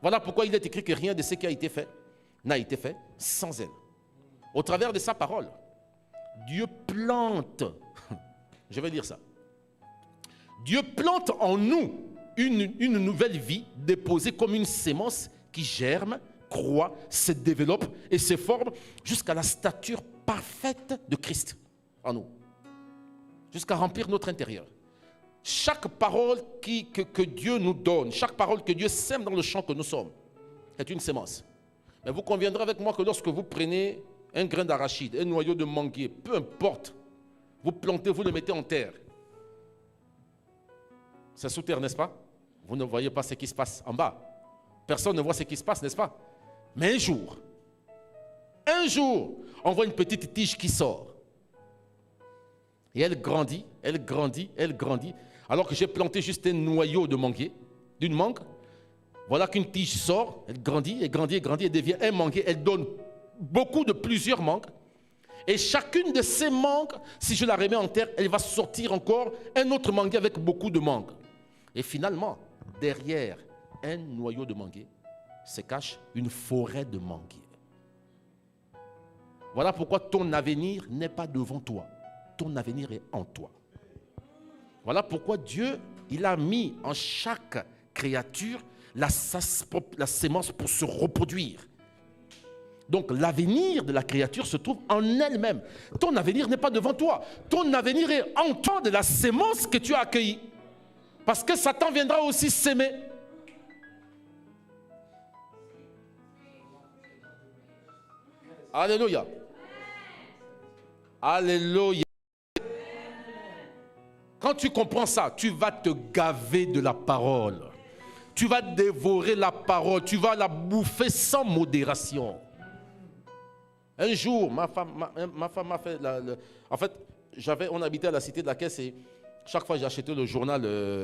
Voilà pourquoi il est écrit que rien de ce qui a été fait n'a été fait sans elle. Au travers de sa parole, Dieu plante, je vais dire ça, Dieu plante en nous une nouvelle vie déposée comme une sémence qui germe, croît, se développe et se forme jusqu'à la stature parfaite de Christ en nous, jusqu'à remplir notre intérieur. Chaque parole que Dieu nous donne, chaque parole que Dieu sème dans le champ que nous sommes, est une sémence. Mais vous conviendrez avec moi que lorsque vous prenez un grain d'arachide, un noyau de manguier, peu importe, vous plantez, vous le mettez en terre. C'est sous terre, n'est-ce pas? Vous ne voyez pas ce qui se passe en bas. Personne ne voit ce qui se passe, n'est-ce pas? Mais un jour, on voit une petite tige qui sort. Et elle grandit, elle grandit, elle grandit. Alors que j'ai planté juste un noyau de manguier, d'une mangue, voilà qu'une tige sort, elle grandit, elle grandit, elle grandit, elle devient un manguier, elle donne beaucoup de plusieurs mangues. Et chacune de ces mangues, si je la remets en terre, elle va sortir encore un autre manguier avec beaucoup de mangues. Et finalement, derrière un noyau de manguier se cache une forêt de manguiers. Voilà pourquoi ton avenir n'est pas devant toi. Ton avenir est en toi. Voilà pourquoi Dieu, il a mis en chaque créature la sémence pour se reproduire. Donc l'avenir de la créature se trouve en elle-même. Ton avenir n'est pas devant toi. Ton avenir est en toi, de la sémence que tu as accueillie. Parce que Satan viendra aussi s'aimer. Alléluia. Alléluia. Quand tu comprends ça, tu vas te gaver de la parole. Tu vas dévorer la parole. Tu vas la bouffer sans modération. Un jour, ma femme m'a fait... En fait, on habitait à la cité de la Caisse et chaque fois j'achetais le journal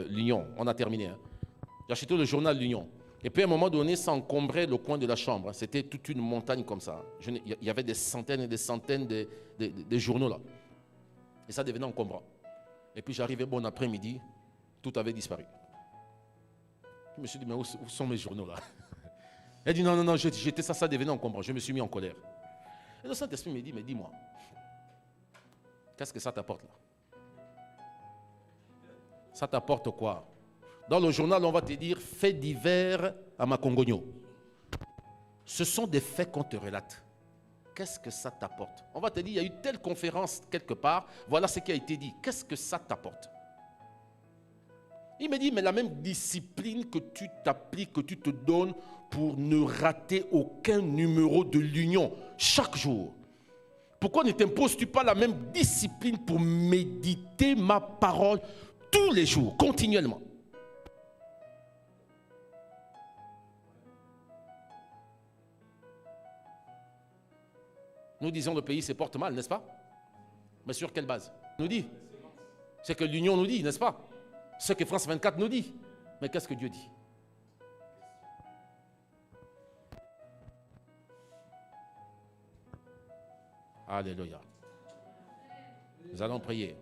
L'Union. On a terminé. Hein. J'achetais le journal L'Union. Et puis à un moment donné, ça encombrait le coin de la chambre. C'était toute une montagne comme ça. Il y avait des centaines et des centaines de journaux là. Et ça devenait encombrant. Et puis j'arrivais bon après-midi, tout avait disparu. Je me suis dit, mais où sont mes journaux là? Elle dit, non, j'étais ça devenait encombrant. Je me suis mis en colère. Et le Saint-Esprit me dit, mais dis-moi, qu'est-ce que ça t'apporte là? Ça t'apporte quoi? Dans le journal, on va te dire, faits divers à Makongogno. Ce sont des faits qu'on te relate. Qu'est-ce que ça t'apporte? On va te dire, il y a eu telle conférence quelque part, voilà ce qui a été dit. Qu'est-ce que ça t'apporte? Il me dit, mais la même discipline que tu t'appliques, que tu te donnes pour ne rater aucun numéro de l'Union chaque jour. Pourquoi ne t'imposes-tu pas la même discipline pour méditer ma parole tous les jours, continuellement? Nous disons le pays se porte mal, n'est-ce pas? Mais sur quelle base? Nous dit. C'est que l'Union nous dit, n'est-ce pas? Ce que France 24 nous dit. Mais qu'est-ce que Dieu dit? Alléluia. Nous allons prier.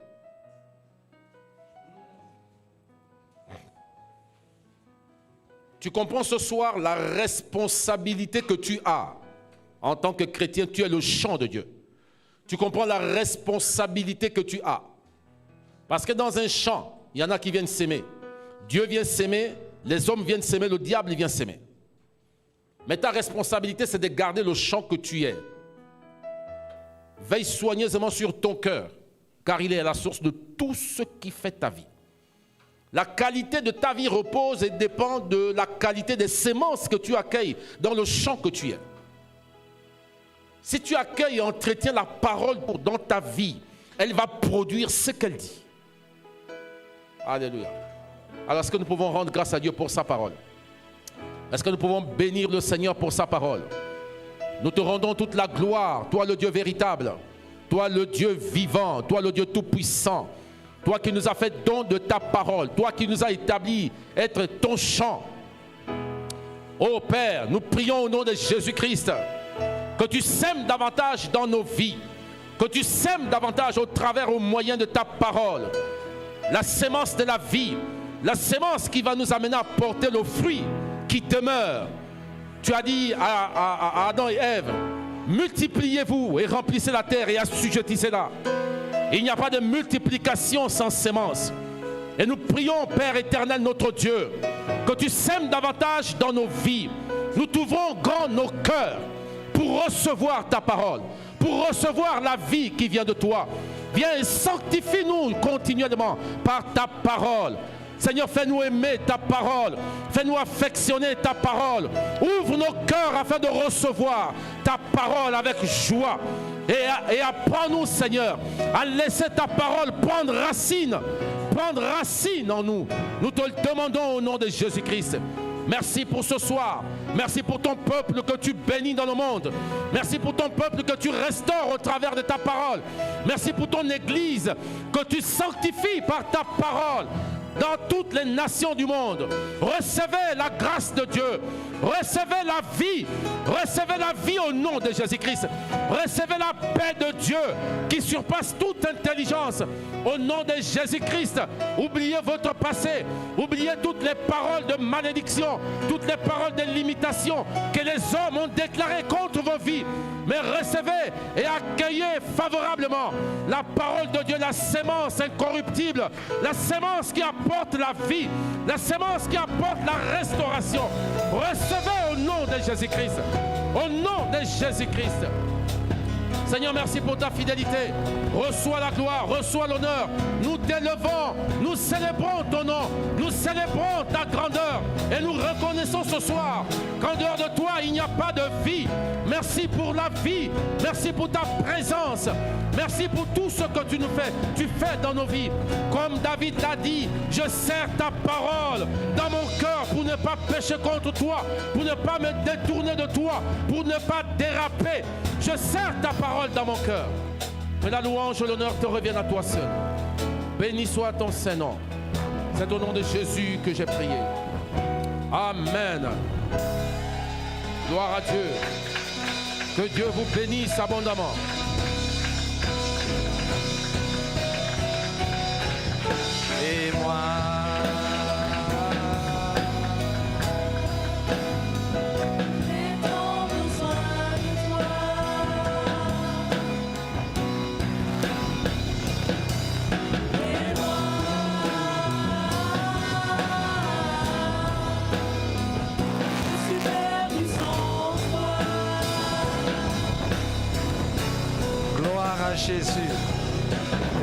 Tu comprends ce soir la responsabilité que tu as. En tant que chrétien, tu es le champ de Dieu. Tu comprends la responsabilité que tu as. Parce que dans un champ, il y en a qui viennent s'aimer. Dieu vient s'aimer, les hommes viennent s'aimer, le diable vient s'aimer. Mais ta responsabilité, c'est de garder le champ que tu es. Veille soigneusement sur ton cœur, car il est à la source de tout ce qui fait ta vie. La qualité de ta vie repose et dépend de la qualité des semences que tu accueilles dans le champ que tu es. Si tu accueilles et entretiens la parole dans ta vie, elle va produire ce qu'elle dit. Alléluia. Alors est-ce que nous pouvons rendre grâce à Dieu pour sa parole? Est-ce que nous pouvons bénir le Seigneur pour sa parole? Nous te rendons toute la gloire, toi le Dieu véritable, toi le Dieu vivant, toi le Dieu tout-puissant, toi qui nous as fait don de ta parole, toi qui nous as établi être ton champ. Ô Père, nous prions au nom de Jésus-Christ, que tu sèmes davantage dans nos vies, que tu sèmes davantage au moyen de ta parole, la sémence de la vie, la sémence qui va nous amener à porter le fruit qui demeure. Tu as dit à Adam et Ève, multipliez-vous et remplissez la terre et assujettissez-la. Il n'y a pas de multiplication sans sémence. Et nous prions, Père éternel, notre Dieu, que tu sèmes davantage dans nos vies. Nous t'ouvrons grand nos cœurs pour recevoir ta parole, pour recevoir la vie qui vient de toi. Viens et sanctifie-nous continuellement par ta parole. Seigneur, fais-nous aimer ta parole. Fais-nous affectionner ta parole. Ouvre nos cœurs afin de recevoir ta parole avec joie. Et apprends-nous, Seigneur, à laisser ta parole prendre racine en nous. Nous te le demandons au nom de Jésus-Christ. Merci pour ce soir. Merci pour ton peuple que tu bénis dans le monde. Merci pour ton peuple que tu restaures au travers de ta parole. Merci pour ton Église que tu sanctifies par ta parole dans toutes les nations du monde. Recevez la grâce de Dieu. Recevez la vie au nom de Jésus-Christ. Recevez la paix de Dieu qui surpasse toute intelligence au nom de Jésus-Christ. Oubliez votre passé, oubliez toutes les paroles de malédiction, toutes les paroles de limitation que les hommes ont déclarées contre vos vies. Mais recevez et accueillez favorablement la parole de Dieu, la sémence incorruptible, la sémence qui apporte la vie, la sémence qui apporte la restauration. Recevez au nom de Jésus-Christ. Au nom de Jésus-Christ. Seigneur, merci pour ta fidélité. Reçois la gloire, reçois l'honneur. Nous t'élevons, nous célébrons ton nom, nous célébrons ta grandeur et nous reconnaissons ce soir qu'en dehors de toi, il n'y a pas de vie. Merci pour la vie, merci pour ta présence, merci pour tout ce que tu nous fais. Tu fais dans nos vies. Comme David l'a dit, je serre ta parole dans mon cœur pour ne pas pécher contre toi, pour ne pas me détourner de toi, pour ne pas déraper. Je serre ta parole dans mon cœur. Mais la louange et l'honneur te reviennent à toi seul. Béni soit ton Saint-Nom. C'est au nom de Jésus que j'ai prié. Amen. Gloire à Dieu. Que Dieu vous bénisse abondamment. Et moi, J'ai tant besoin de toi. Et moi, je suis perdu sans toi. gloire à Jésus.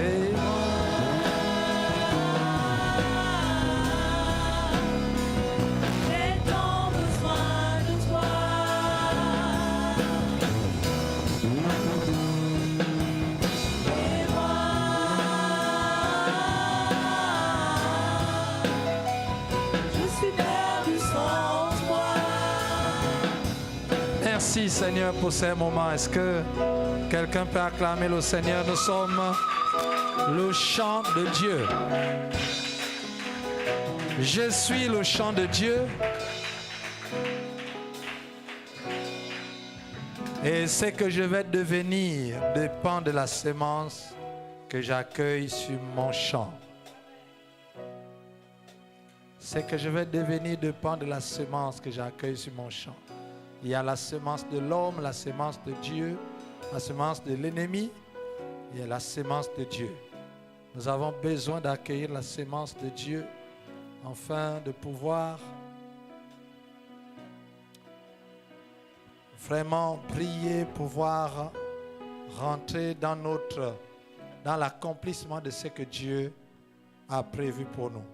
Et moi, J'ai tant besoin de toi. Et moi, je suis perdu sans toi. merci Seigneur pour ces moments. Est-ce que quelqu'un peut acclamer le Seigneur? Nous sommes le chant de Dieu. Je suis le chant de Dieu. Et ce que je vais devenir dépend de la sémence que j'accueille sur mon champ. Ce que je vais devenir dépend de la sémence que j'accueille sur mon champ. Il y a la sémence de l'homme, la sémence de Dieu, la sémence de l'ennemi et la sémence de Dieu. Nous avons besoin d'accueillir la sémence de Dieu afin de pouvoir vraiment prier, pouvoir rentrer dans l'accomplissement de ce que Dieu a prévu pour nous.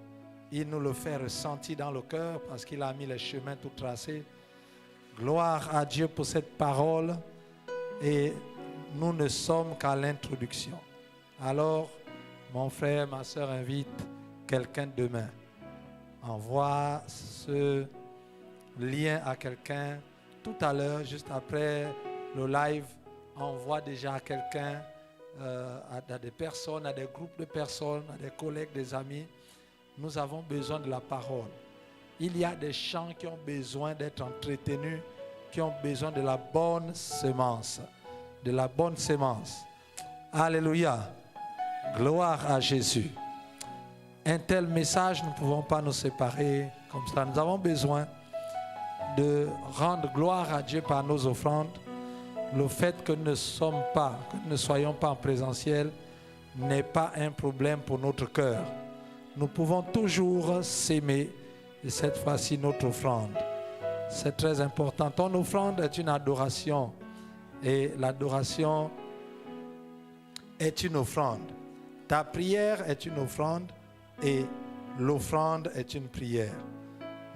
Il nous le fait ressentir dans le cœur parce qu'il a mis les chemins tout tracés. Gloire à Dieu pour cette parole. Et nous ne sommes qu'à l'introduction. Alors, mon frère, ma soeur, invite quelqu'un demain. Envoie ce lien à quelqu'un. Tout à l'heure, juste après le live, envoie déjà à quelqu'un, à des personnes, à des groupes de personnes, à des collègues, des amis. Nous avons besoin de la parole. Il y a des champs qui ont besoin d'être entretenus, qui ont besoin de la bonne semence. De la bonne semence. Alléluia. Gloire à Jésus. Un tel message, nous ne pouvons pas nous séparer comme ça. Nous avons besoin de rendre gloire à Dieu par nos offrandes. Le fait que nous ne soyons pas en présentiel n'est pas un problème pour notre cœur. Nous pouvons toujours s'aimer et cette fois-ci notre offrande. C'est très important. Ton offrande est une adoration et l'adoration est une offrande. Ta prière est une offrande et l'offrande est une prière.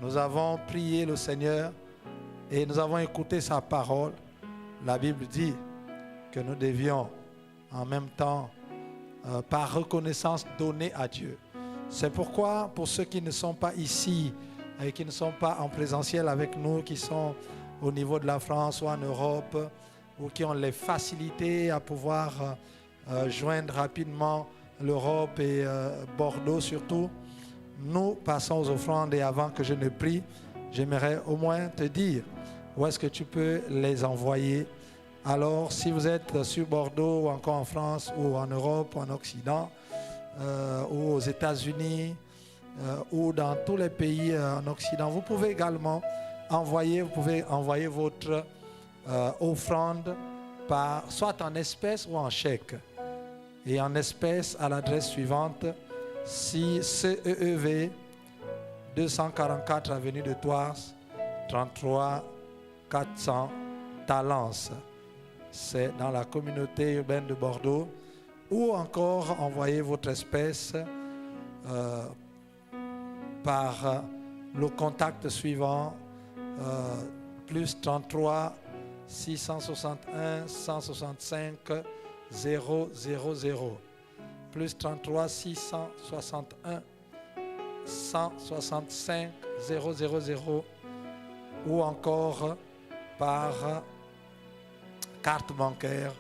Nous avons prié le Seigneur et nous avons écouté sa parole. La Bible dit que nous devions en même temps, par reconnaissance, donner à Dieu. C'est pourquoi, pour ceux qui ne sont pas ici et qui ne sont pas en présentiel avec nous, qui sont au niveau de la France ou en Europe, ou qui ont les facilités à pouvoir joindre rapidement l'Europe et Bordeaux surtout, nous passons aux offrandes. Et avant que je ne prie, j'aimerais au moins te dire où est-ce que tu peux les envoyer. Alors, si vous êtes sur Bordeaux ou encore en France ou en Europe ou en Occident ou aux États-Unis ou dans tous les pays en Occident, vous pouvez également envoyer votre offrande soit en espèces ou en chèque. Et en espèces à l'adresse suivante, CEEV 244 avenue de Thouars, 33 400 Talence. c'est dans la communauté urbaine de Bordeaux, ou encore envoyez votre espèce par le contact suivant, plus 33 661 165 000, plus 33 661 165 000, ou encore par carte bancaire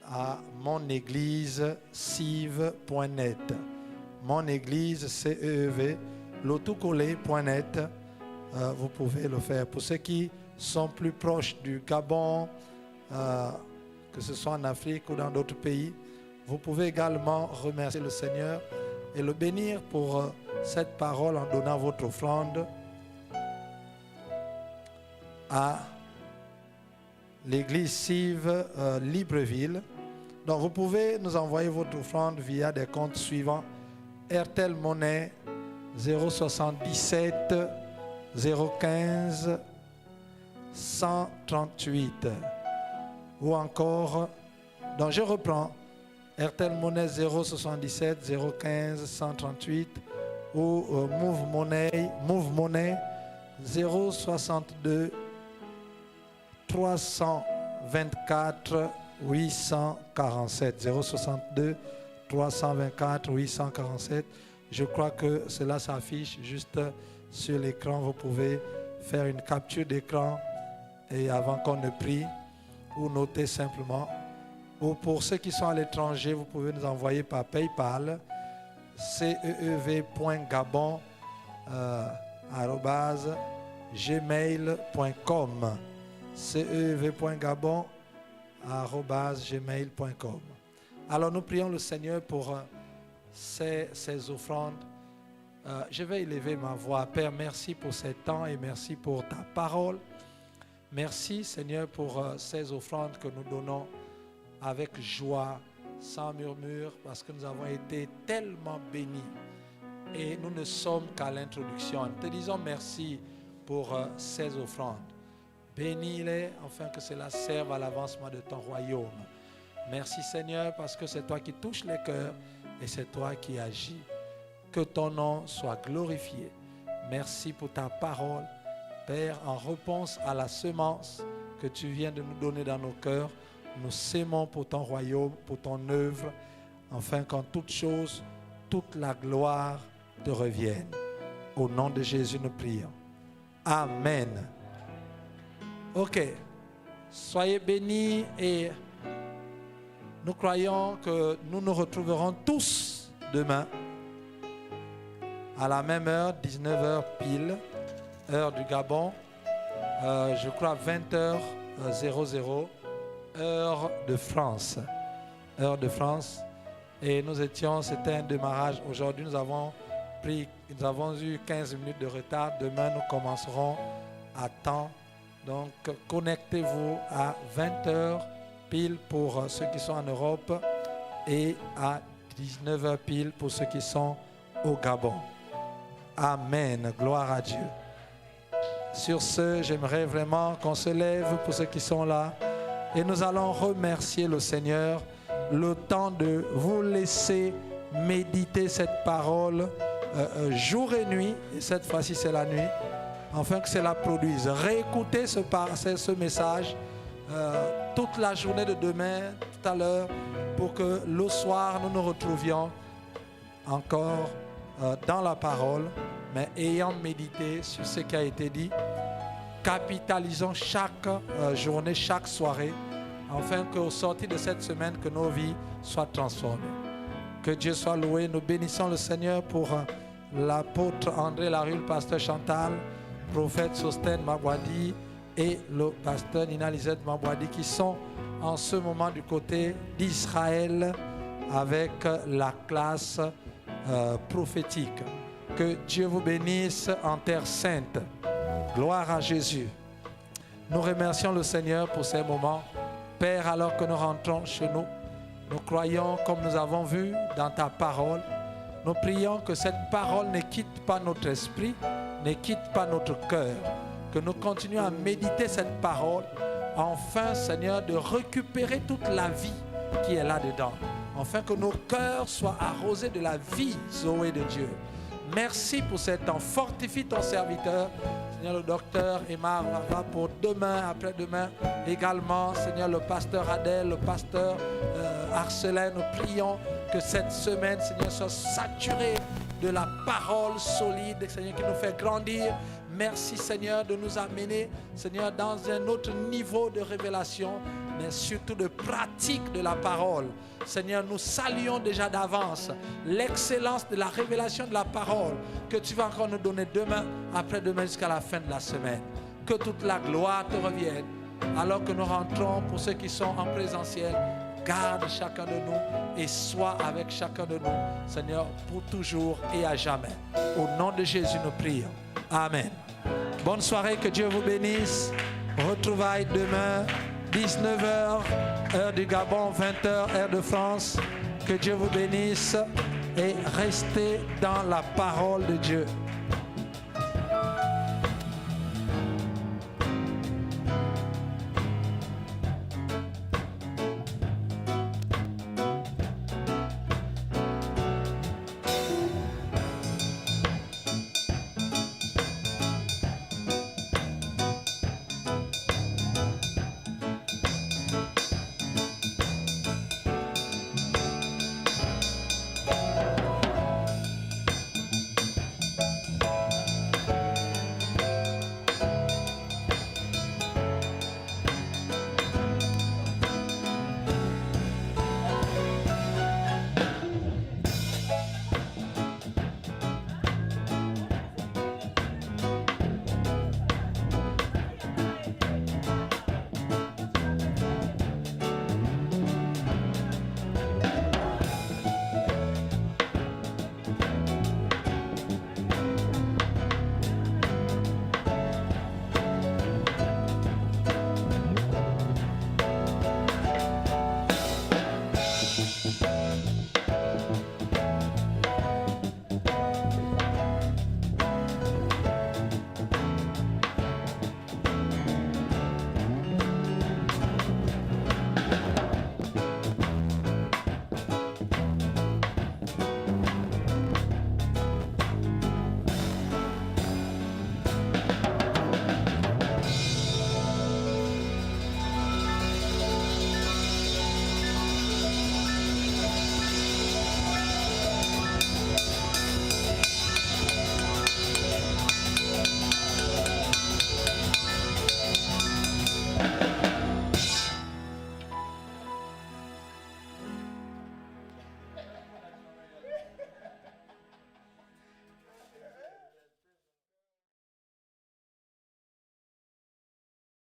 à monéglise.cive.net. Mon église, CEEV, l'autocollé.net. Vous pouvez le faire. Pour ceux qui sont plus proches du Gabon, que ce soit en Afrique ou dans d'autres pays, vous pouvez également remercier le Seigneur et le bénir pour cette parole en donnant votre offrande à l'église Cive Libreville. Donc vous pouvez nous envoyer votre offrande via des comptes suivants: RTL Monnaie 077 015 138, ou encore, donc je reprends, RTL Monnaie 077 015 138, ou Move Monnaie 062 324 847, 062 324 847. Je crois que cela s'affiche juste sur l'écran. Vous pouvez faire une capture d'écran et avant qu'on ne prie, ou noter simplement. Ou pour ceux qui sont à l'étranger, vous pouvez nous envoyer par PayPal, ceev.gabon@gmail.com, ceev.gabon@gmail.com. Alors nous prions le Seigneur pour ces offrandes. Je vais élever ma voix. Père, merci pour ces temps et merci pour ta parole. Merci Seigneur pour ces offrandes que nous donnons avec joie, sans murmure, parce que nous avons été tellement bénis et nous ne sommes qu'à l'introduction. Nous te disons merci pour ces offrandes. Bénis-les afin que cela serve à l'avancement de ton royaume. Merci Seigneur parce que c'est toi qui touches les cœurs et c'est toi qui agis. Que ton nom soit glorifié. Merci pour ta parole, Père, en réponse à la semence que tu viens de nous donner dans nos cœurs. Nous s'aimons pour ton royaume, pour ton œuvre, afin qu'en toutes choses, toute la gloire te revienne. Au nom de Jésus, nous prions. Amen. Ok. Soyez bénis et nous croyons que nous nous retrouverons tous demain à la même heure, 19h pile, heure du Gabon, je crois 20h00, heure de France. Heure de France. Et c'était un démarrage. Aujourd'hui, nous avons eu 15 minutes de retard. Demain, nous commencerons à temps. Donc, connectez-vous à 20h pile pour ceux qui sont en Europe et à 19h pile pour ceux qui sont au Gabon. Amen. Gloire à Dieu. Sur ce, j'aimerais vraiment qu'on se lève pour ceux qui sont là et nous allons remercier le Seigneur. Le temps de vous laisser méditer cette parole jour et nuit, et cette fois-ci c'est la nuit, afin que cela produise. Réécoutez ce message toute la journée de demain, tout à l'heure, pour que le soir nous nous retrouvions encore dans la parole, mais ayant médité sur ce qui a été dit. Capitalisons chaque journée, chaque soirée, afin qu'au sortir de cette semaine, que nos vies soient transformées. Que Dieu soit loué. Nous bénissons le Seigneur pour l'apôtre André Larue, pasteur Chantal, prophète Sosten Mabwadi et le pasteur Nina Lisette Mabwadi qui sont en ce moment du côté d'Israël avec la classe prophétique. Que Dieu vous bénisse en terre sainte. Gloire à Jésus. Nous remercions le Seigneur pour ces moments. Père, alors que nous rentrons chez nous, nous croyons, comme nous avons vu dans ta parole, nous prions que cette parole ne quitte pas notre esprit, ne quitte pas notre cœur, que nous continuions à méditer cette parole enfin, Seigneur, de récupérer toute la vie qui est là-dedans, afin que nos cœurs soient arrosés de la vie, Zoé de Dieu. Merci pour cet temps. Fortifie ton serviteur, Seigneur, le docteur Emma Vava, pour demain, après-demain. Également, Seigneur, le pasteur Adèle, le pasteur Arcelin. Nous prions que cette semaine, Seigneur, soit saturée de la parole solide, Seigneur, qui nous fait grandir. Merci, Seigneur, de nous amener, Seigneur, dans un autre niveau de révélation, mais surtout de pratique de la parole. Seigneur, nous saluons déjà d'avance l'excellence de la révélation de la parole que tu vas encore nous donner demain, après-demain, jusqu'à la fin de la semaine. Que toute la gloire te revienne. Alors que nous rentrons, pour ceux qui sont en présentiel, garde chacun de nous et sois avec chacun de nous, Seigneur, pour toujours et à jamais. Au nom de Jésus, nous prions. Amen. Bonne soirée, que Dieu vous bénisse. Retrouvailles demain, 19h, heure du Gabon, 20h, heure de France. Que Dieu vous bénisse et restez dans la parole de Dieu.